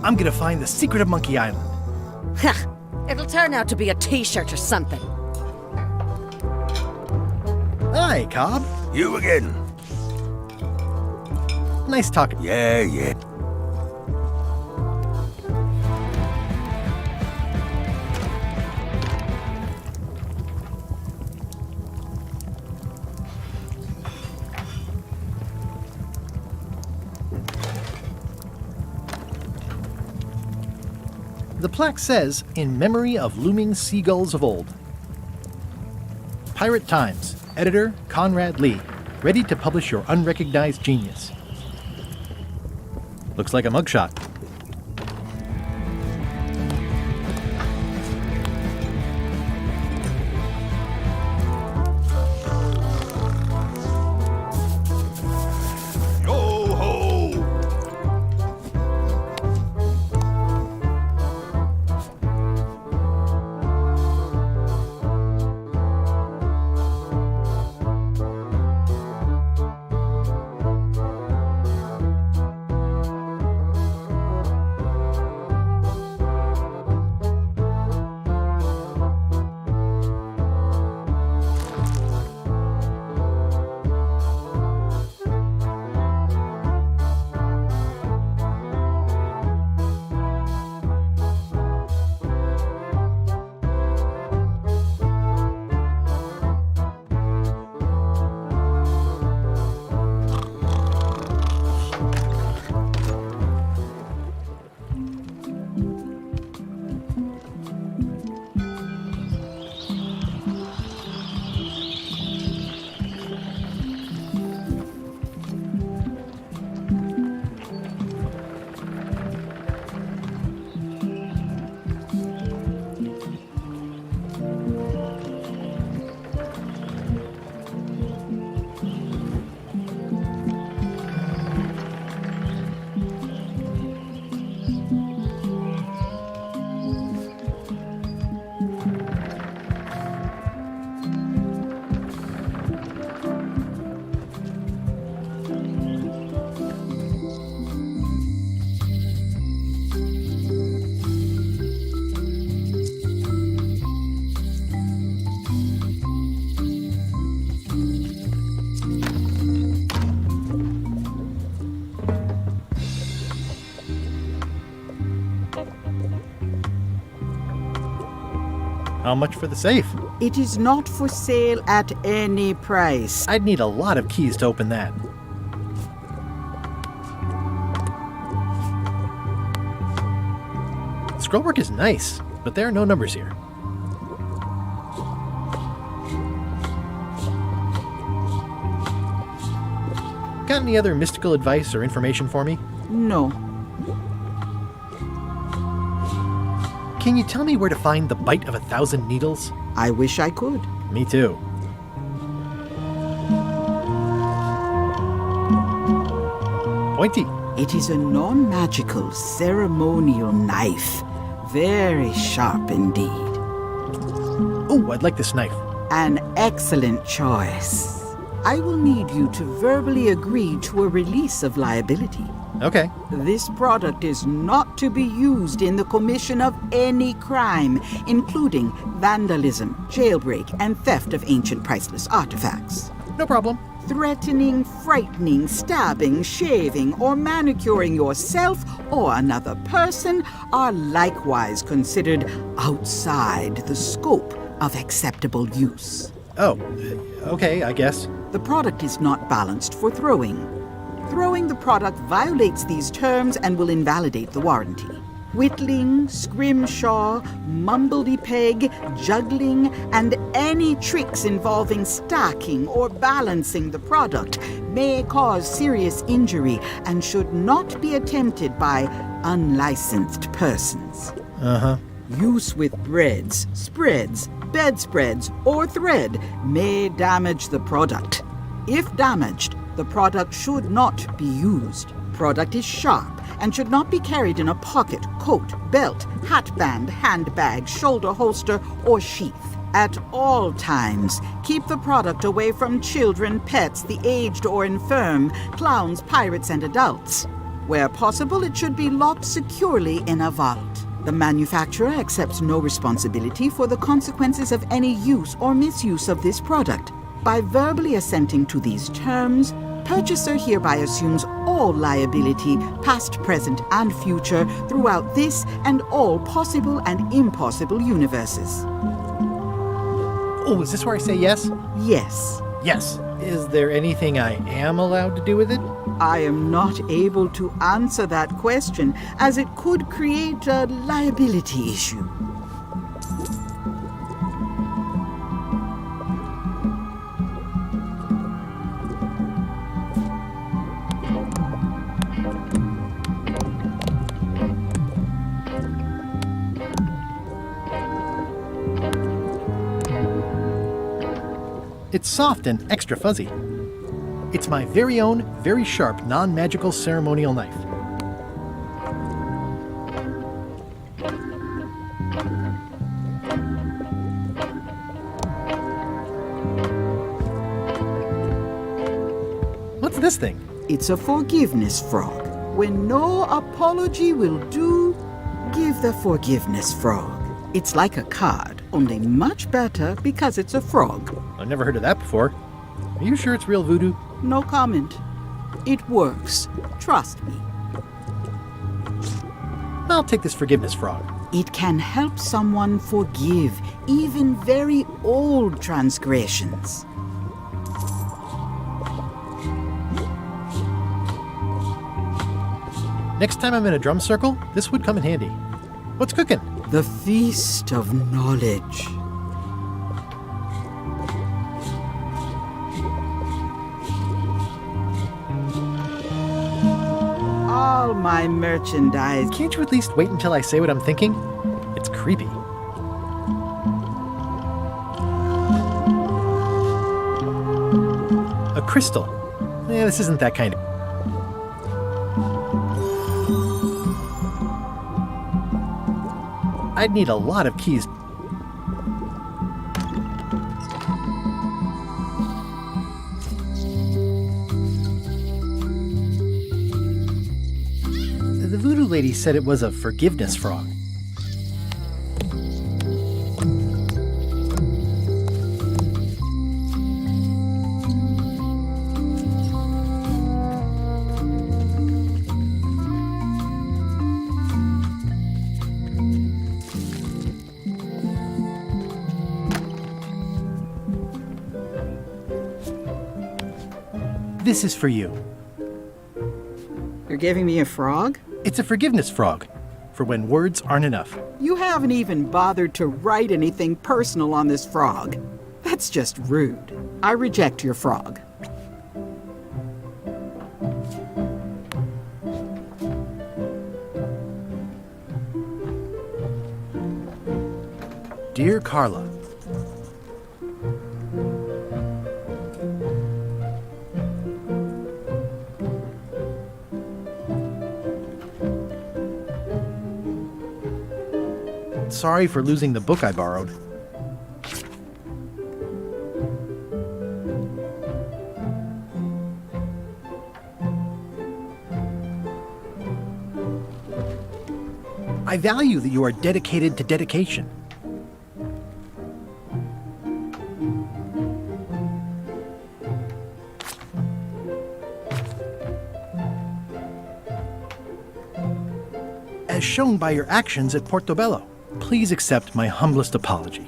I'm gonna find the secret of Monkey Island. Ha! It'll turn out to be a t-shirt or something. Hi, Cobb. You again. Nice talking. Yeah. The plaque says, in memory of looming seagulls of old. Pirate Times, editor Conrad Lee. ready to publish your unrecognized genius. Looks like a mugshot. How much for the safe? It is not for sale at any price. I'd need a lot of keys to open that. Scrollwork is nice, but there are no numbers here. Got any other mystical advice or information for me? No. Can you tell me where to find the Bite of 1,000 Needles? I wish I could. Me too. Pointy. It is a non-magical ceremonial knife. Very sharp indeed. Oh, I'd like this knife. An excellent choice. I will need you to verbally agree to a release of liability. Okay. This product is not to be used in the commission of any crime, including vandalism, jailbreak, and theft of ancient priceless artifacts. No problem. Threatening, frightening, stabbing, shaving, or manicuring yourself or another person are likewise considered outside the scope of acceptable use. Oh, okay, I guess. The product is not balanced for throwing. Throwing the product violates these terms and will invalidate the warranty. Whittling, scrimshaw, mumbledy-peg, juggling, and any tricks involving stacking or balancing the product may cause serious injury and should not be attempted by unlicensed persons. Uh-huh. Use with breads, spreads, bedspreads, or thread may damage the product. If damaged, the product should not be used. Product is sharp and should not be carried in a pocket, coat, belt, hatband, handbag, shoulder holster, or sheath. At all times, keep the product away from children, pets, the aged or infirm, clowns, pirates, and adults. Where possible, it should be locked securely in a vault. The manufacturer accepts no responsibility for the consequences of any use or misuse of this product. By verbally assenting to these terms, purchaser hereby assumes all liability, past, present, and future, throughout this and all possible and impossible universes. Oh, is this where I say yes? Yes. Yes. Is there anything I am allowed to do with it? I am not able to answer that question, as it could create a liability issue. It's soft and extra fuzzy. It's my very own, very sharp, non-magical ceremonial knife. What's this thing? It's a forgiveness frog. When no apology will do, give the forgiveness frog. It's like a card, only much better because it's a frog. I've never heard of that before. Are you sure it's real voodoo? No comment. It works. Trust me. I'll take this forgiveness frog. It can help someone forgive even very old transgressions. Next time I'm in a drum circle, this would come in handy. What's cooking? The Feast of Knowledge. All my merchandise. Can't you at least wait until I say what I'm thinking? It's creepy. A crystal. This isn't that kind of... I'd need a lot of keys. The voodoo lady said it was a forgiveness frog. This is for you. You're giving me a frog? It's a forgiveness frog, for when words aren't enough. You haven't even bothered to write anything personal on this frog. That's just rude. I reject your frog. Dear Carla, sorry for losing the book I borrowed. I value that you are dedicated to dedication. As shown by your actions at Portobello. Please accept my humblest apology.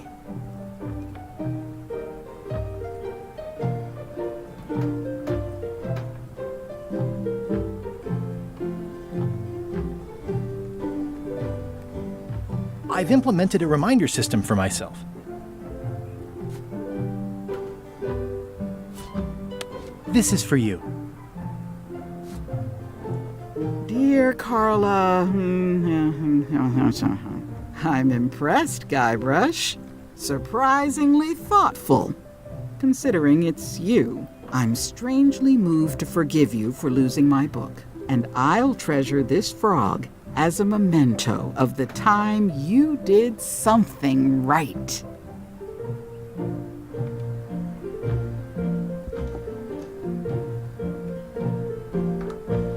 I've implemented a reminder system for myself. This is for you. Dear Carla, I'm impressed, Guybrush. Surprisingly thoughtful. Considering it's you, I'm strangely moved to forgive you for losing my book. And I'll treasure this frog as a memento of the time you did something right.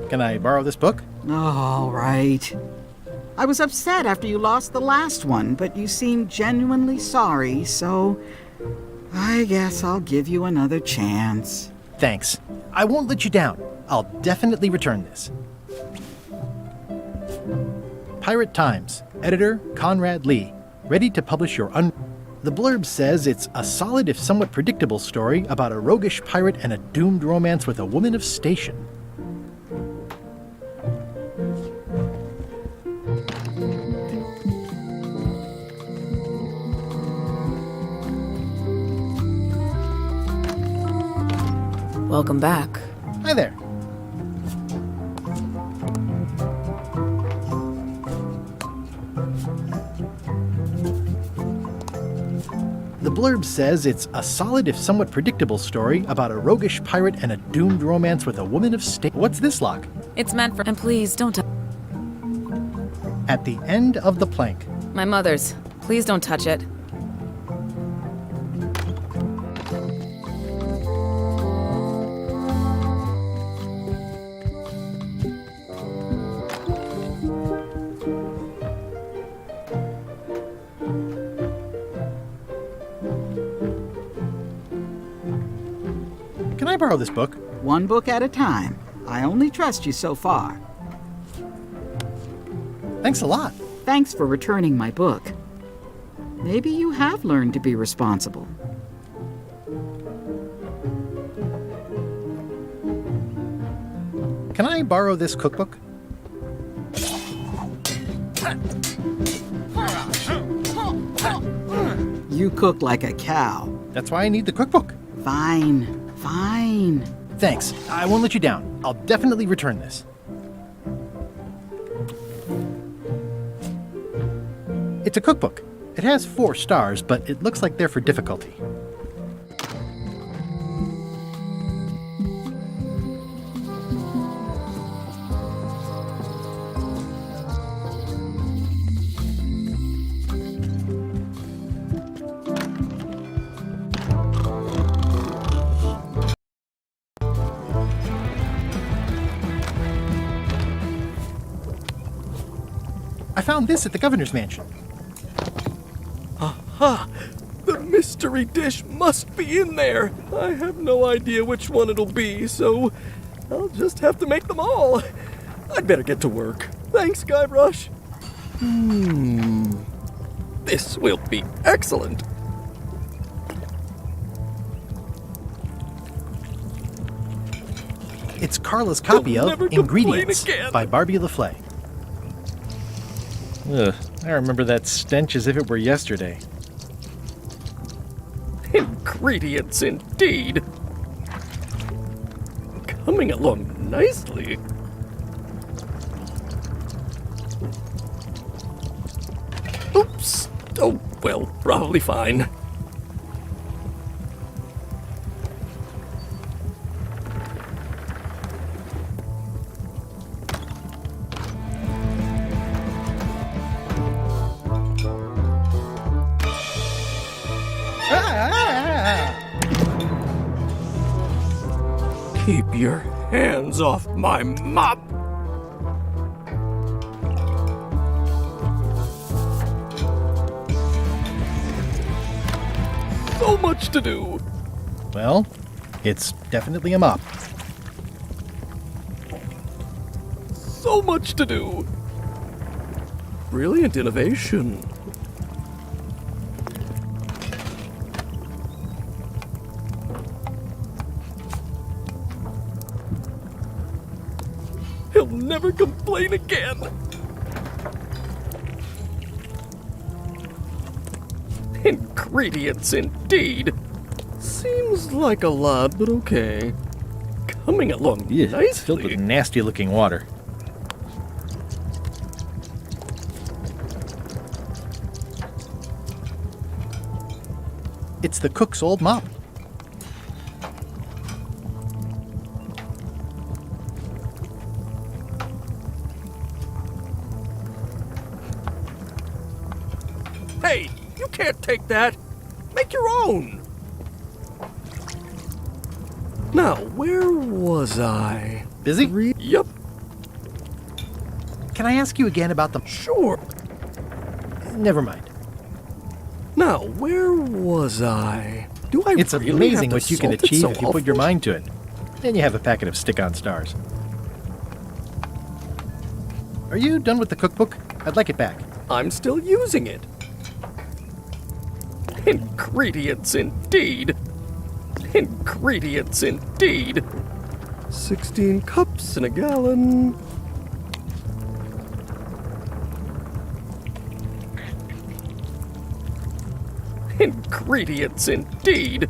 Can I borrow this book? All right. I was upset after you lost the last one, but you seemed genuinely sorry, so I guess I'll give you another chance. Thanks. I won't let you down. I'll definitely return this. Pirate Times, editor Conrad Lee, ready to publish your The blurb says it's a solid if somewhat predictable story about a roguish pirate and a doomed romance with a woman of station. Welcome back. Hi there. The blurb says it's a solid if somewhat predictable story about a roguish pirate and a doomed romance with a woman of state. What's this lock? It's meant for. And please don't. At the end of the plank. My mother's. Please don't touch it. Can I borrow this book? One book at a time. I only trust you so far. Thanks a lot. Thanks for returning my book. Maybe you have learned to be responsible. Can I borrow this cookbook? You cook like a cow. That's why I need the cookbook. Fine. Fine. Thanks. I won't let you down. I'll definitely return this. It's a cookbook. It has 4 stars, but it looks like they're for difficulty. I found this at the governor's mansion. Aha! The mystery dish must be in there. I have no idea which one it'll be, so I'll just have to make them all. I'd better get to work. Thanks, Guybrush. This will be excellent. It's Carla's copy You'll of never complain Ingredients again. by Barbie LaFlay. Ugh, I remember that stench as if it were yesterday. Ingredients indeed. Coming along nicely. Oops. Oh, well, probably fine. Keep your hands off my mop! So much to do! Well, it's definitely a mop. So much to do! Brilliant innovation. He'll never complain again. Ingredients indeed. Seems like a lot, but okay. Coming along nicely. It's filled with nasty-looking water. It's the cook's old mop. Hey, you can't take that. Make your own. Now, where was I? Busy? Yep. Can I ask you again about the... Sure. Never mind. Now, where was I? Do I It's really amazing have to what you can salt it achieve so if you put your often? mind to it. Then you have a packet of stick-on stars. Are you done with the cookbook? I'd like it back. I'm still using it. Ingredients indeed. Ingredients indeed. 16 cups in a gallon. Ingredients indeed.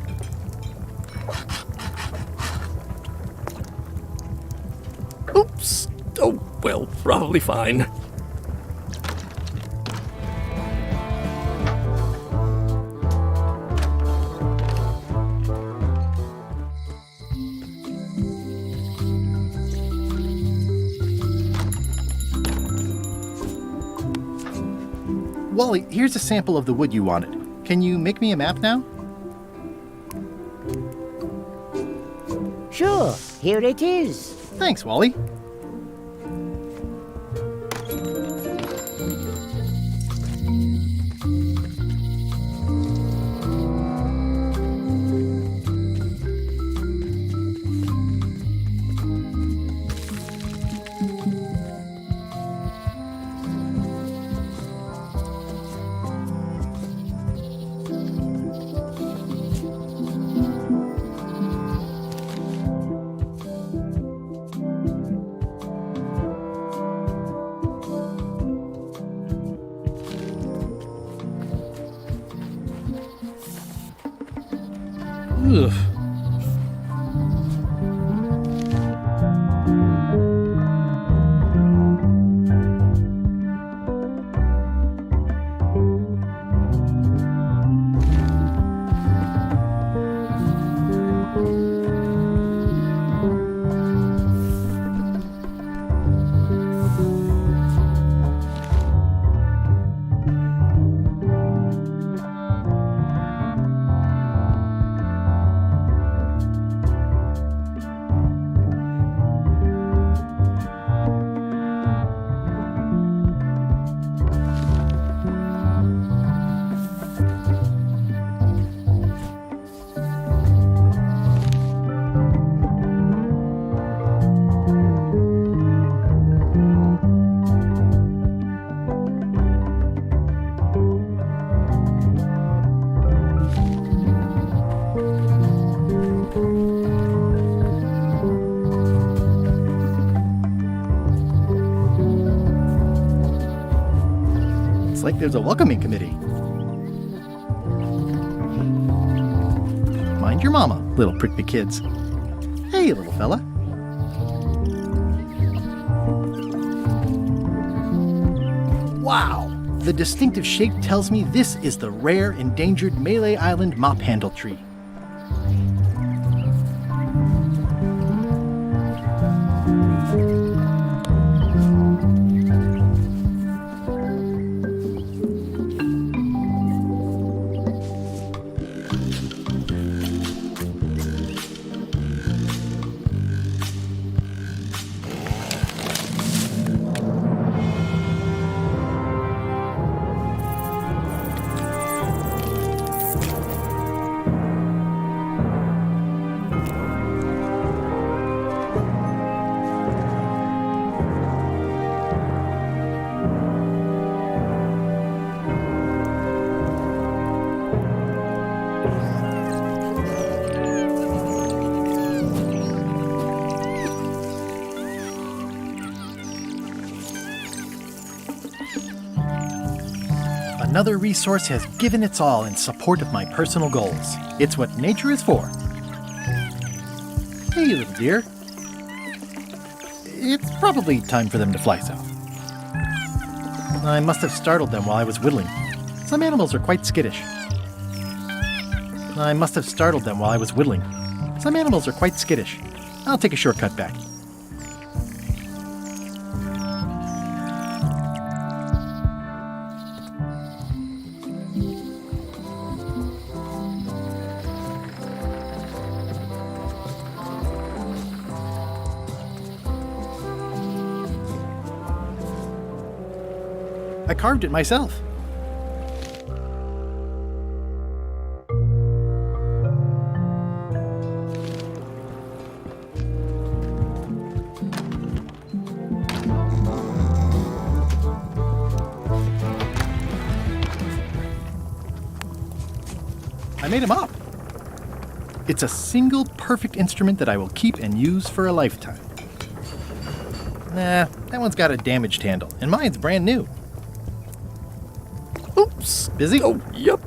Oops. Oh, well, probably fine. Wally, here's a sample of the wood you wanted. Can you make me a map now? Sure, here it is. Thanks, Wally. Ugh. It's like there's a welcoming committee. Mind your mama, little prickly kids. Hey, little fella. Wow! The distinctive shape tells me this is the rare, endangered Malay Island mop handle tree. Another resource has given its all in support of my personal goals. It's what nature is for. Hey, little dear. It's probably time for them to fly south. I must have startled them while I was whittling. Some animals are quite skittish. I must have startled them while I was whittling. Some animals are quite skittish. I'll take a shortcut back. I carved it myself. I made him up. It's a single perfect instrument that I will keep and use for a lifetime. Nah, that one's got a damaged handle, and mine's brand new. Oops. Busy? Oh, yep.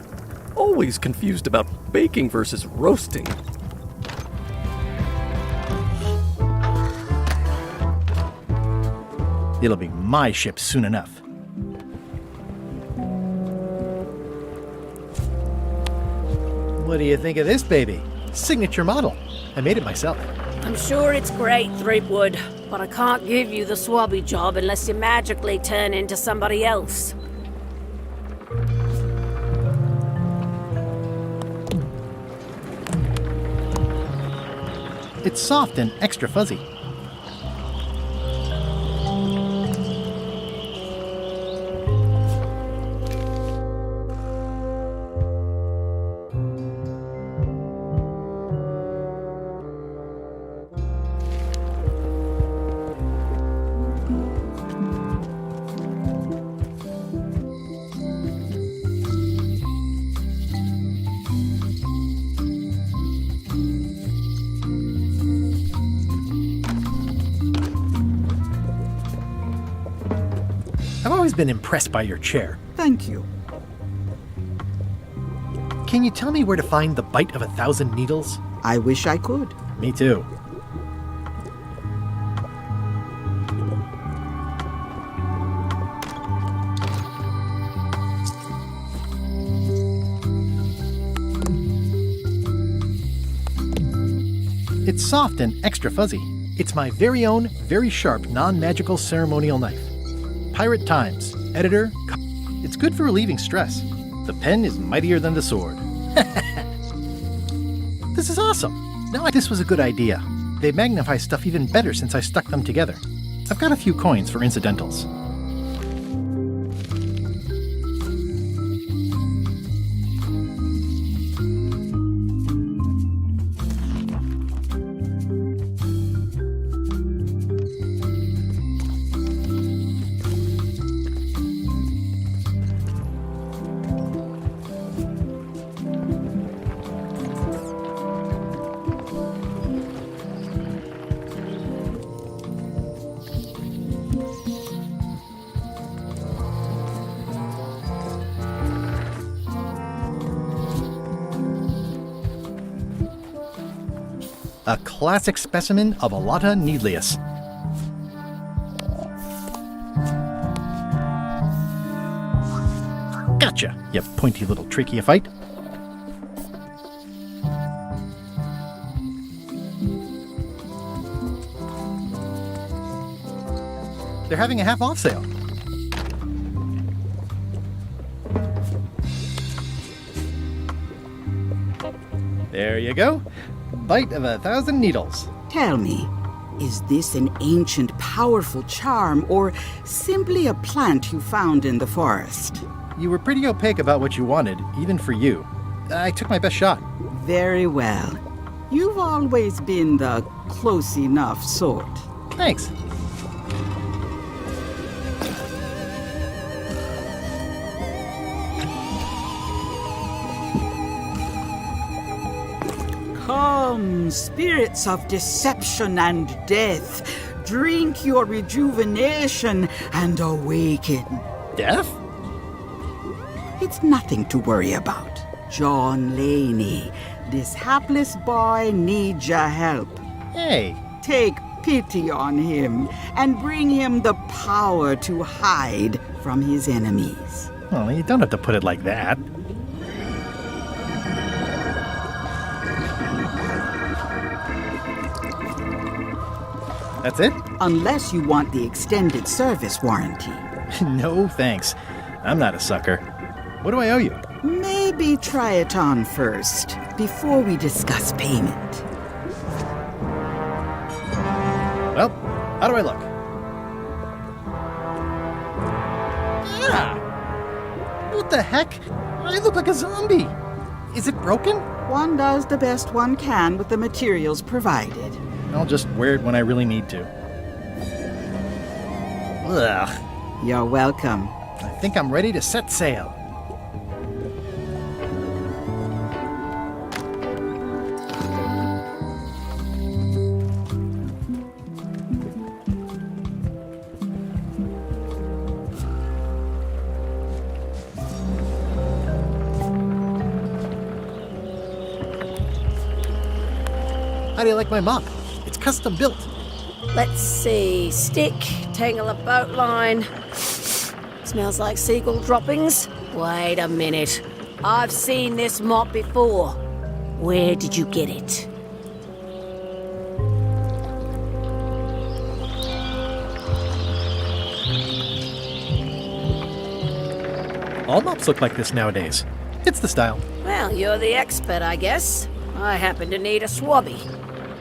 Always confused about baking versus roasting. It'll be my ship soon enough. What do you think of this baby? Signature model. I made it myself. I'm sure it's great, Threepwood, but I can't give you the swabby job unless you magically turn into somebody else. It's soft and extra fuzzy. I've always been impressed by your chair. Thank you. Can you tell me where to find the Bite of 1,000 Needles? I wish I could. Me too. It's soft and extra fuzzy. It's my very own, very sharp, non-magical ceremonial knife. Pirate Times, editor. It's good for relieving stress. The pen is mightier than the sword. This is awesome. Now this was a good idea. They magnify stuff even better since I stuck them together. I've got a few coins for incidentals. A classic specimen of Alata needlius. Gotcha, you pointy little tracheophyte. They're having a half-off sale. There you go. Bite of 1,000 Needles. Tell me, is this an ancient, powerful charm, or simply a plant you found in the forest? You were pretty opaque about what you wanted, even for you. I took my best shot. Very well. You've always been the close enough sort. Thanks. Come, spirits of deception and death, drink your rejuvenation and awaken. Death? It's nothing to worry about. John Laney, this hapless boy needs your help. Hey. Take pity on him and bring him the power to hide from his enemies. Well, you don't have to put it like that. That's it? Unless you want the extended service warranty. No, thanks. I'm not a sucker. What do I owe you? Maybe try it on first, before we discuss payment. Well, how do I look? Yeah! What the heck? I look like a zombie. Is it broken? One does the best one can with the materials provided. I'll just wear it when I really need to. Ugh. You're welcome. I think I'm ready to set sail. How do you like my mop? It's custom built. Let's see. Stick, tangle a boat line. Smells like seagull droppings. Wait a minute. I've seen this mop before. Where did you get it? All mops look like this nowadays. It's the style. Well, you're the expert, I guess. I happen to need a swabby.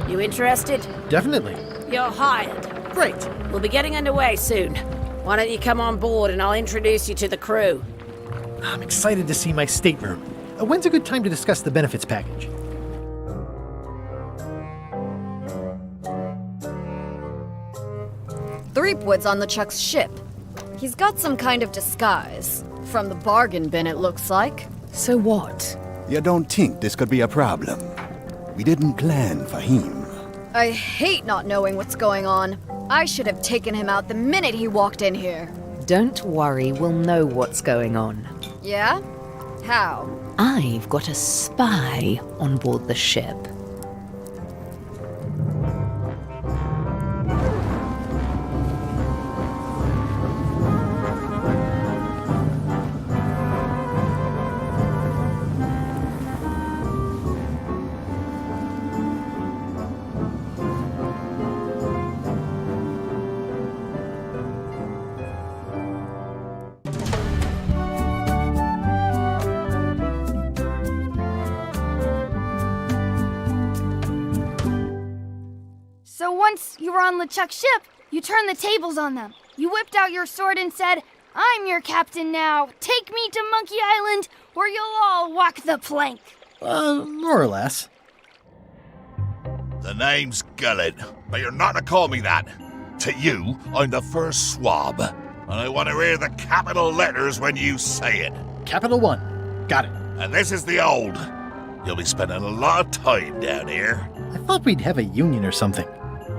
You interested? Definitely. You're hired. Great. We'll be getting underway soon. Why don't you come on board and I'll introduce you to the crew? I'm excited to see my stateroom. When's a good time to discuss the benefits package? Threepwood's on LeChuck's ship. He's got some kind of disguise. From the bargain bin, it looks like. So what? You don't think this could be a problem? We didn't plan for him. I hate not knowing what's going on. I should have taken him out the minute he walked in here. Don't worry, we'll know what's going on. Yeah? How? I've got a spy on board the ship. So once you were on LeChuck's ship, you turned the tables on them. You whipped out your sword and said, "I'm your captain now. Take me to Monkey Island, or you'll all walk the plank." More or less. The name's Gullet, but you're not to call me that. To you, I'm the first swab, and I want to hear the capital letters when you say it. Capital 1. Got it. And this is the old. You'll be spending a lot of time down here. I thought we'd have a union or something.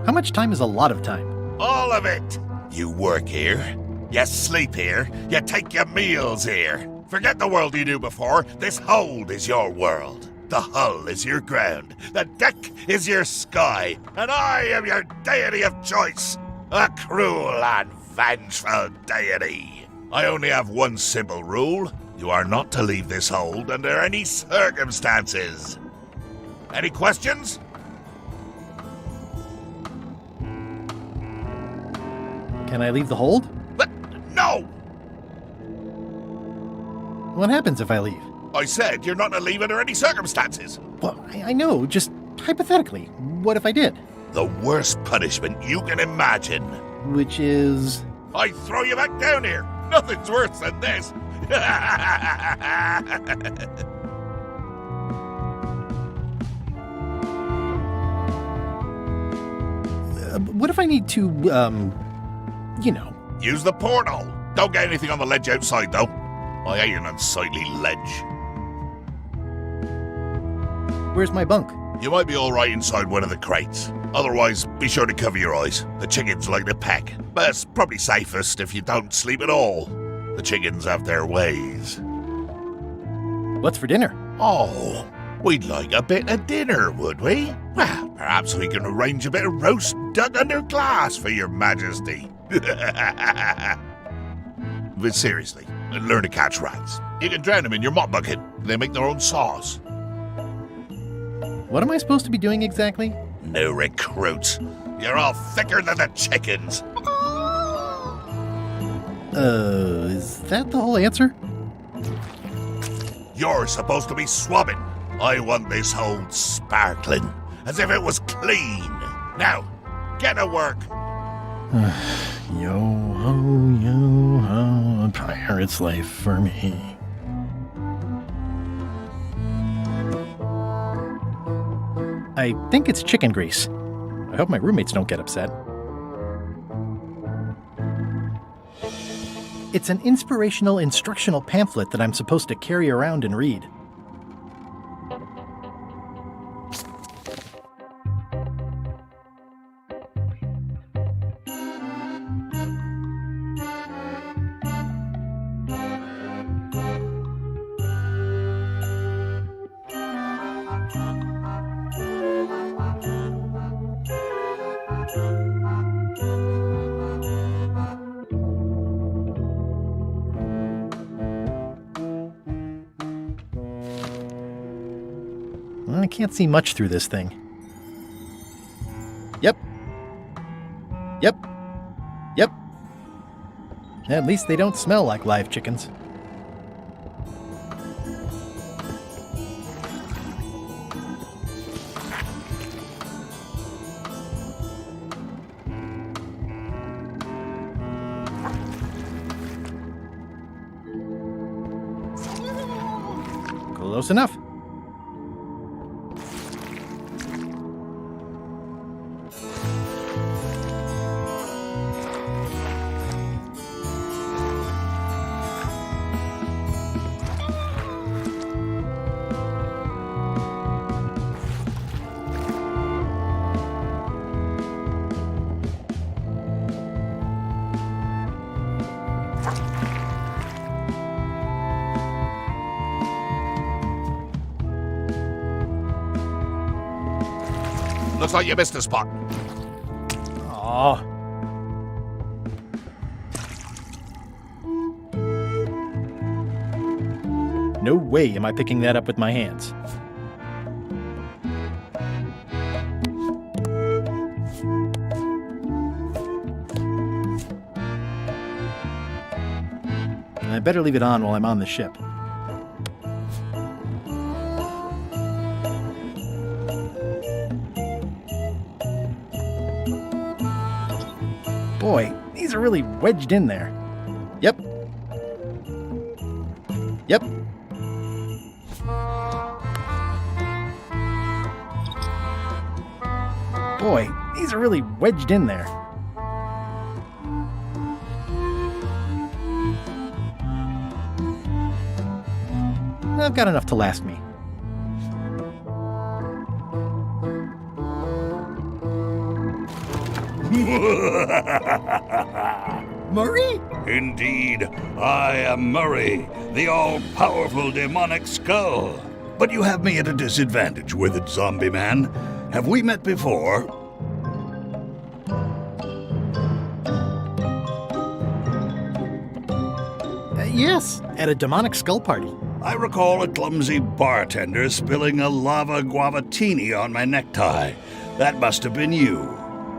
How much time is a lot of time? All of it. You work here, you sleep here, you take your meals here. Forget the world you knew before. This hold is your world. The hull is your ground. The deck is your sky. And I am your deity of choice. A cruel and vengeful deity. I only have one simple rule. You are not to leave this hold under any circumstances. Any questions? Can I leave the hold? But no! What happens if I leave? I said you're not to leave under any circumstances. Well, I know, just hypothetically. What if I did? The worst punishment you can imagine. Which is? I throw you back down here. Nothing's worse than this. What if I need to, you know? Use the portal. Don't get anything on the ledge outside, though. I hate an unsightly ledge. Where's my bunk? You might be all right inside one of the crates. Otherwise, be sure to cover your eyes. The chickens like to peck. But it's probably safest if you don't sleep at all. The chickens have their ways. What's for dinner? Oh, we'd like a bit of dinner, would we? Well, perhaps we can arrange a bit of roast duck under glass for your majesty. But seriously, learn to catch rats. You can drown them in your mop bucket. They make their own sauce. What am I supposed to be doing exactly? No recruits. You're all thicker than the chickens. Is that the whole answer? You're supposed to be swabbing. I want this hold sparkling, as if it was clean. Now, get to work. Yo-ho, a pirate's life for me. I think it's chicken grease. I hope my roommates don't get upset. It's an inspirational instructional pamphlet that I'm supposed to carry around and read. I can't see much through this thing. Yep. At least they don't smell like live chickens. Close enough. Looks like you missed a spot. Aw. No way am I picking that up with my hands. I better leave it on while I'm on the ship. Boy, these are really wedged in there. Yep. Yep. Boy, these are really wedged in there. I've got enough to last me. Murray? Indeed, I am Murray, the all-powerful demonic skull. But you have me at a disadvantage with it, zombie man. Have we met before? Yes, at a demonic skull party. I recall a clumsy bartender spilling a lava guavatini on my necktie. That must have been you.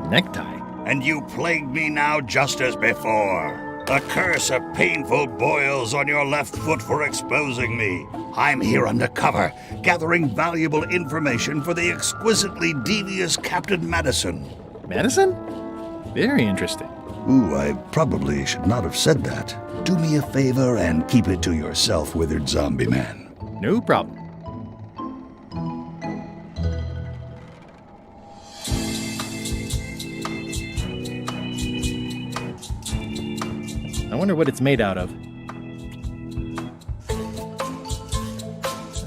Necktie? And you plagued me now just as before. A curse of painful boils on your left foot for exposing me. I'm here undercover, gathering valuable information for the exquisitely devious Captain Madison. Madison? Very interesting. Ooh, I probably should not have said that. Do me a favor and keep it to yourself, withered zombie man. No problem. I wonder what it's made out of.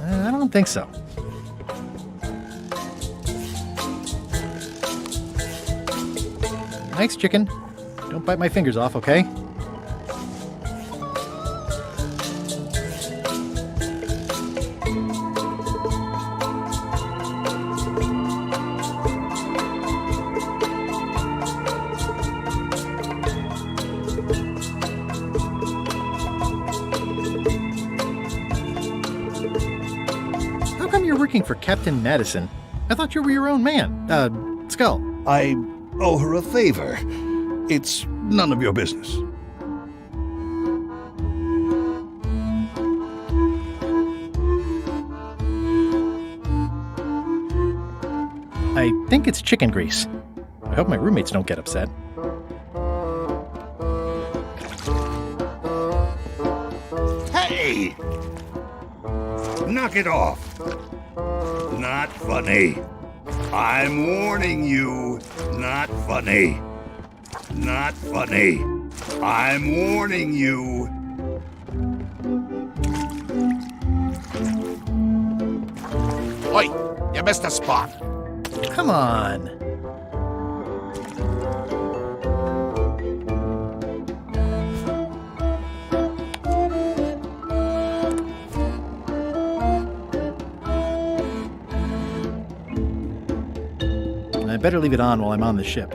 I don't think so. Thanks, chicken. Don't bite my fingers off, okay? How come you're working for Captain Madison? I thought you were your own man. Skull. I owe her a favor. It's none of your business. I think it's chicken grease. I hope my roommates don't get upset. Hey! Knock it off. Not funny. I'm warning you. Not funny. Not funny. I'm warning you. Oi, you missed a spot. Come on. I better leave it on while I'm on the ship.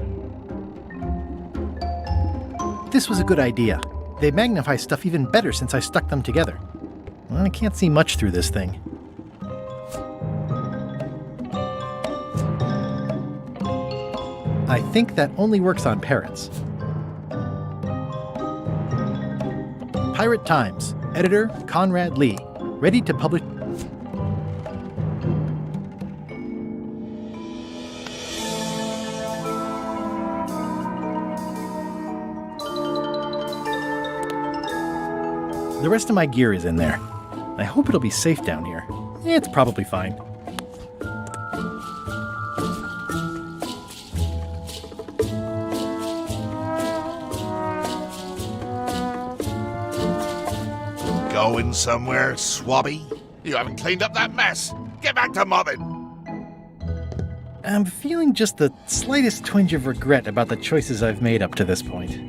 This was a good idea. They magnify stuff even better since I stuck them together. Well, I can't see much through this thing. I think that only works on parrots. Pirate Times, editor Conrad Lee, ready to publish. The rest of my gear is in there. I hope it'll be safe down here. It's probably fine. Going somewhere, Swabby? You haven't cleaned up that mess. Get back to mobbing. I'm feeling just the slightest twinge of regret about the choices I've made up to this point.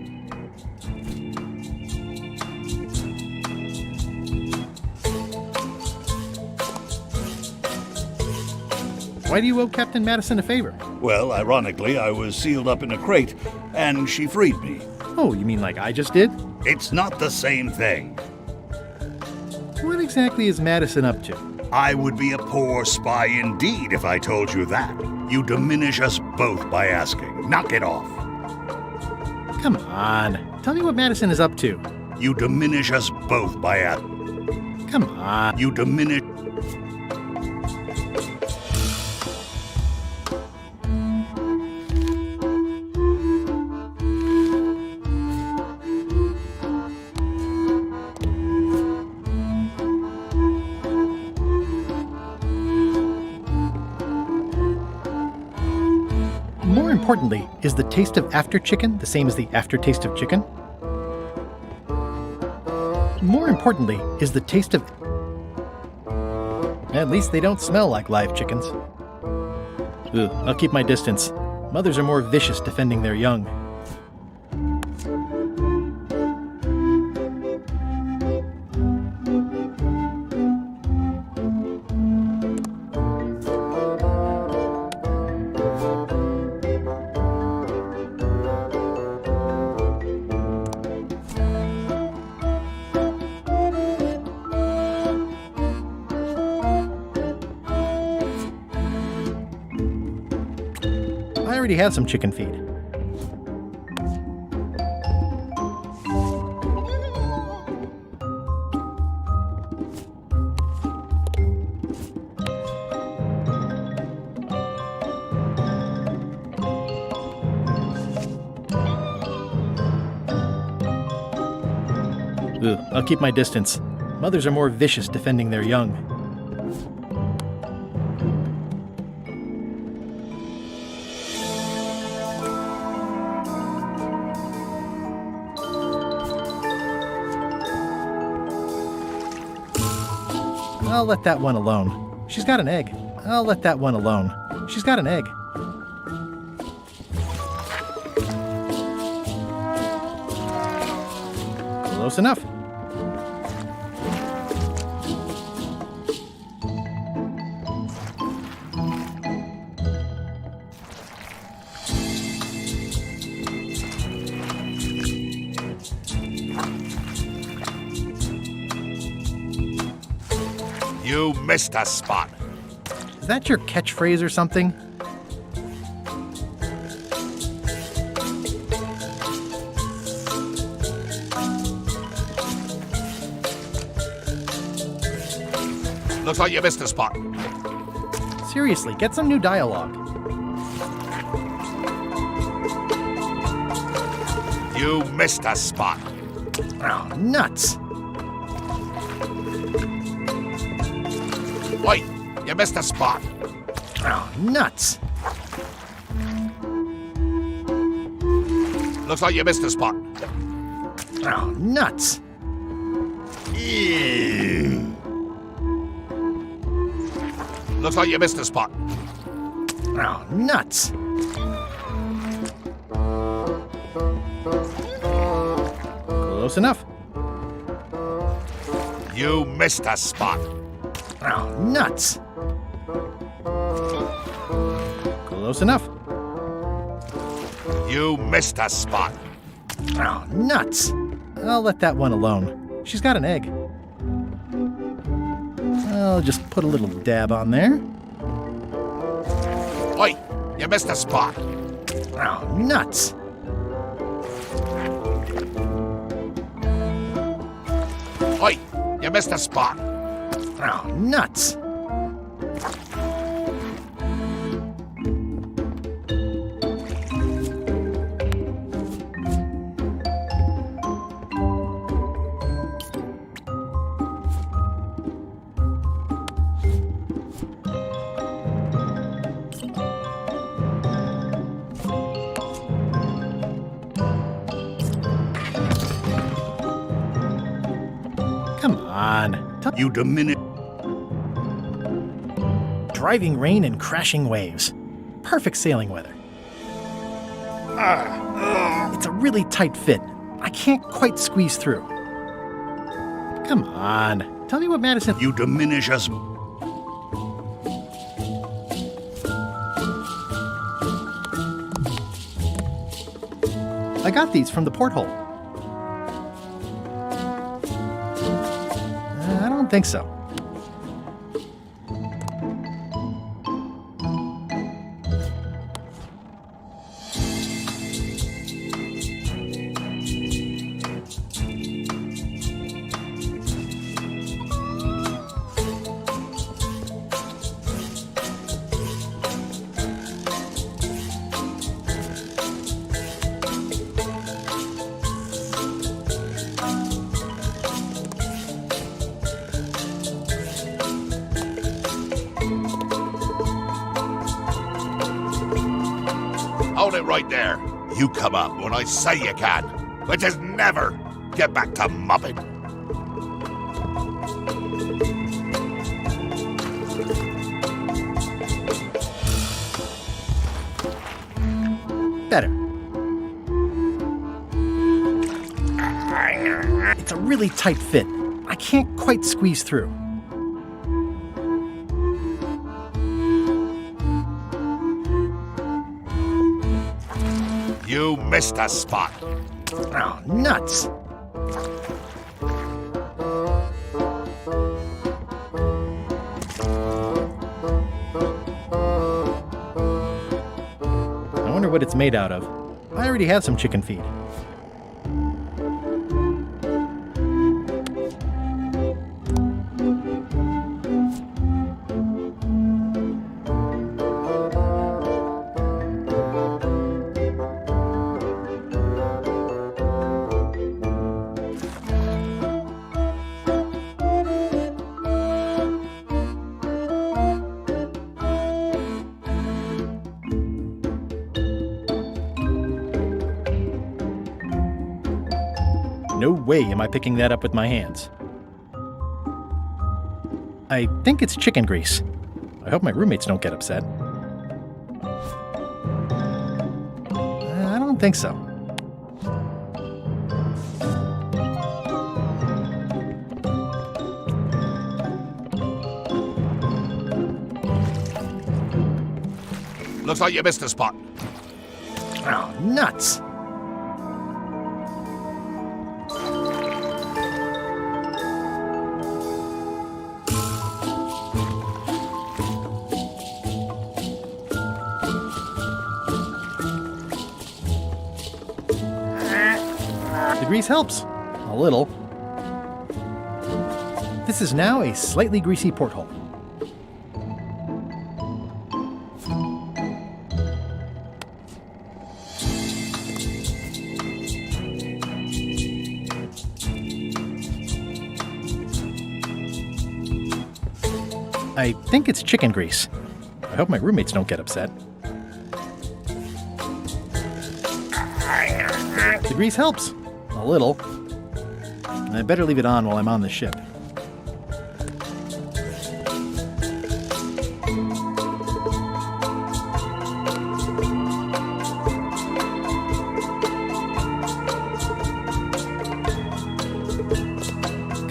Why do you owe Captain Madison a favor? Well, ironically, I was sealed up in a crate, and she freed me. Oh, you mean like I just did? It's not the same thing. What exactly is Madison up to? I would be a poor spy indeed if I told you that. You diminish us both by asking. Knock it off. Come on. Tell me what Madison is up to. You diminish us both by asking. Come on. You diminish... More importantly, is the taste of after chicken the same as the aftertaste of chicken? More importantly, is the taste of... At least they don't smell like live chickens. Ugh, I'll keep my distance. Mothers are more vicious defending their young. I already have some chicken feed. Ugh, I'll keep my distance. Mothers are more vicious defending their young. I'll let that one alone. She's got an egg. I'll let that one alone. She's got an egg. Close enough. You missed a spot. Is that your catchphrase or something? Looks like you missed a spot. Seriously, get some new dialogue. You missed a spot. Oh, nuts. Wait, you missed a spot. Oh, nuts. Looks like you missed a spot. Oh, nuts. Ew. Looks like you missed a spot. Oh, nuts. Close enough. You missed a spot. Oh, nuts. Close enough. You missed a spot. Oh, nuts. I'll let that one alone. She's got an egg. I'll just put a little dab on there. Wait, you missed a spot. Oh, nuts. Wait, you missed a spot. Oh, nuts. Come on. You diminish. Driving rain and crashing waves. Perfect sailing weather. It's a really tight fit. I can't quite squeeze through. Come on. Tell me what Madison... You diminish us. I got these from the porthole. I don't think so. Hold it right there. You come up when I say you can, which is never. Get back to mopping. Better. It's a really tight fit. I can't quite squeeze through. You missed a spot. Oh, nuts. I wonder what it's made out of. I already have some chicken feed. No way am I picking that up with my hands. I think it's chicken grease. I hope my roommates don't get upset. I don't think so. Looks like you missed a spot. Oh, nuts. The grease helps. A little. This is now a slightly greasy porthole. I think it's chicken grease. I hope my roommates don't get upset. The grease helps. A little. I better leave it on while I'm on the ship.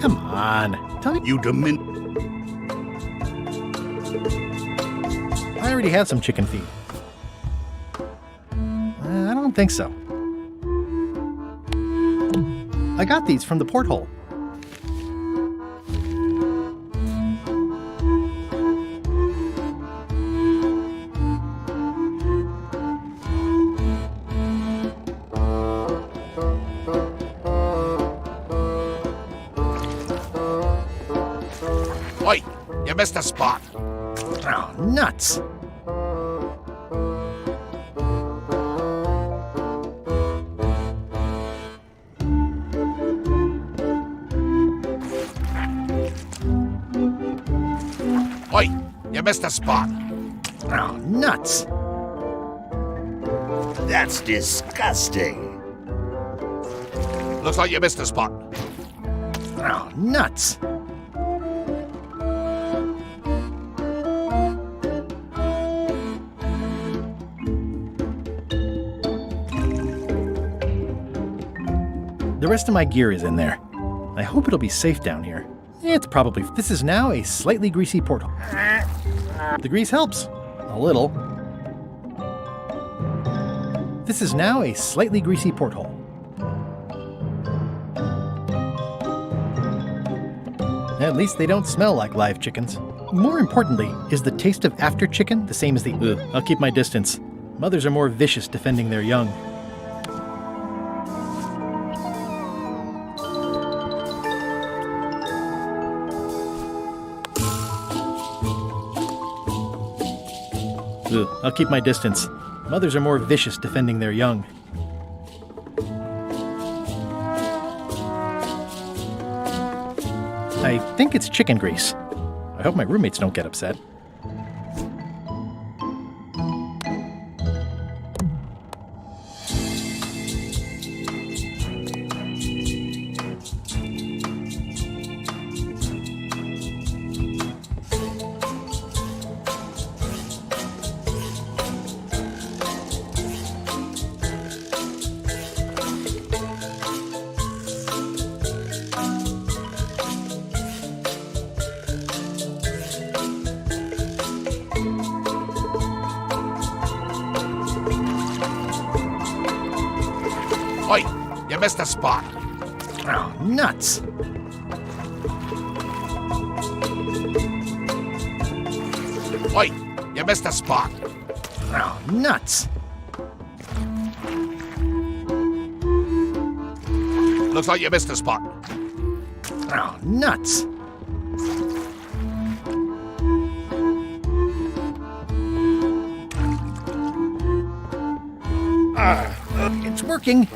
Come on. Tell me. You diminish. I already have some chicken feed. I don't think so. I got these from the porthole. Oi, you missed a spot. Oh, nuts. Oi, you missed a spot. Oh, nuts. That's disgusting. Looks like you missed a spot. Oh, nuts! The rest of my gear is in there. I hope it'll be safe down here. It's probably... This is now a slightly greasy porthole. The grease helps. A little. This is now a slightly greasy porthole. At least they don't smell like live chickens. More importantly, is the taste of after chicken the same as the... Ugh, I'll keep my distance. Mothers are more vicious defending their young. Ugh, I'll keep my distance. Mothers are more vicious defending their young. I think it's chicken grease. I hope my roommates don't get upset. Oi, you missed a spot. Oh, nuts! Oi, you missed a spot. Oh, nuts! Looks like you missed a spot. Oh, nuts! It's working.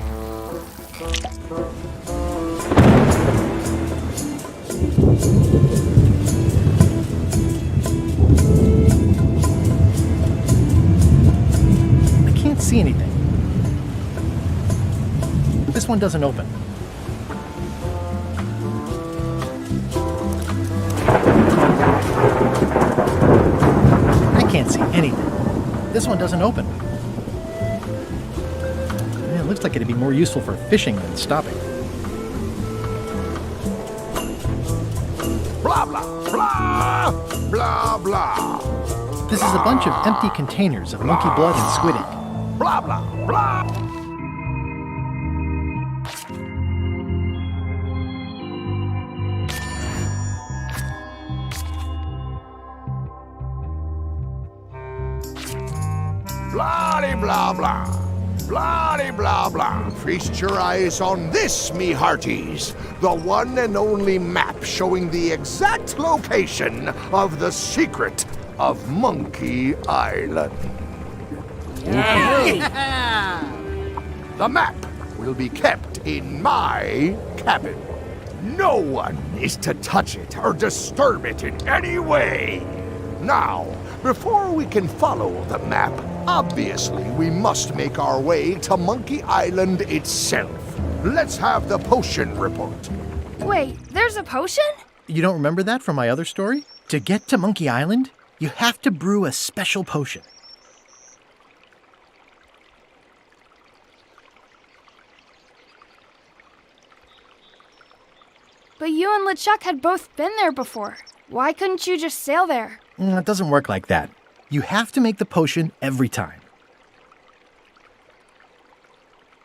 I can't see anything. This one doesn't open. I can't see anything. This one doesn't open. It looks like it'd be more useful for fishing than stopping. Blah, blah, blah, blah, blah. This is a bunch of empty containers of monkey blood and squid ink. Blah, blah, blah. Blah, blah, blah. Blah, blah, blah. Feast your eyes on this, me hearties. The one and only map showing the exact location of the secret of Monkey Island. The map will be kept in my cabin. No one is to touch it or disturb it in any way. Now, before we can follow the map, obviously we must make our way to Monkey Island itself. Let's have the potion report. Wait, there's a potion? You don't remember that from my other story? To get to Monkey Island, you have to brew a special potion. But you and LeChuck had both been there before. Why couldn't you just sail there? It doesn't work like that. You have to make the potion every time.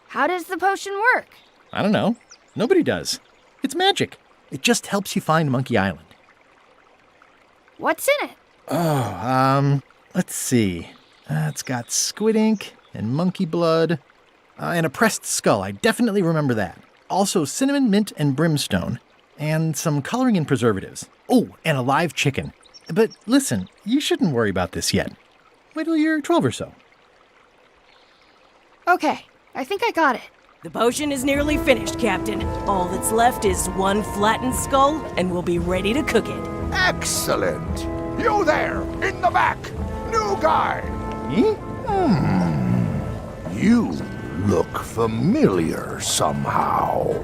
How does the potion work? I don't know. Nobody does. It's magic. It just helps you find Monkey Island. What's in it? Oh, let's see. It's got squid ink and monkey blood and a pressed skull. I definitely remember that. Also cinnamon, mint, and brimstone. And some coloring and preservatives. Oh, and a live chicken. But listen, you shouldn't worry about this yet. Wait till you're 12 or so. Okay, I think I got it. The potion is nearly finished, Captain. All that's left is one flattened skull, and we'll be ready to cook it. Excellent. You there, in the back. New guy. Me? You look familiar somehow.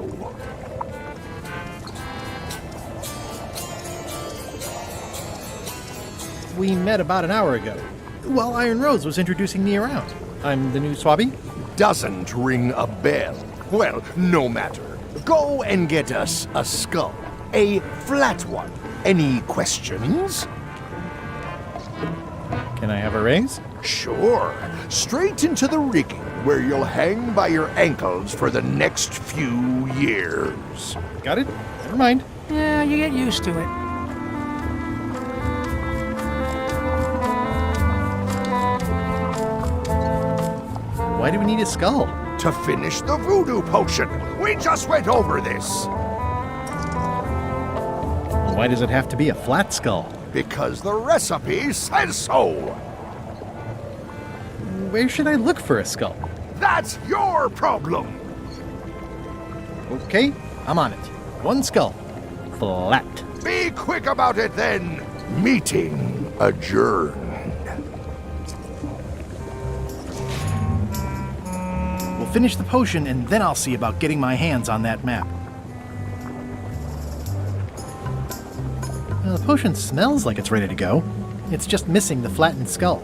We met about an hour ago, while Iron Rose was introducing me around. I'm the new Swabby. Doesn't ring a bell. Well, no matter. Go and get us a skull. A flat one. Any questions? Can I have a raise? Sure. Straight into the rigging, where you'll hang by your ankles for the next few years. Got it? Never mind. Yeah, you get used to it. Why do we need a skull? To finish the voodoo potion. We just went over this. Why does it have to be a flat skull? Because the recipe says so. Where should I look for a skull? That's your problem. Okay, I'm on it. One skull. Flat. Be quick about it then. Meeting adjourned. We'll finish the potion and then I'll see about getting my hands on that map. Well, the potion smells like it's ready to go. It's just missing the flattened skull.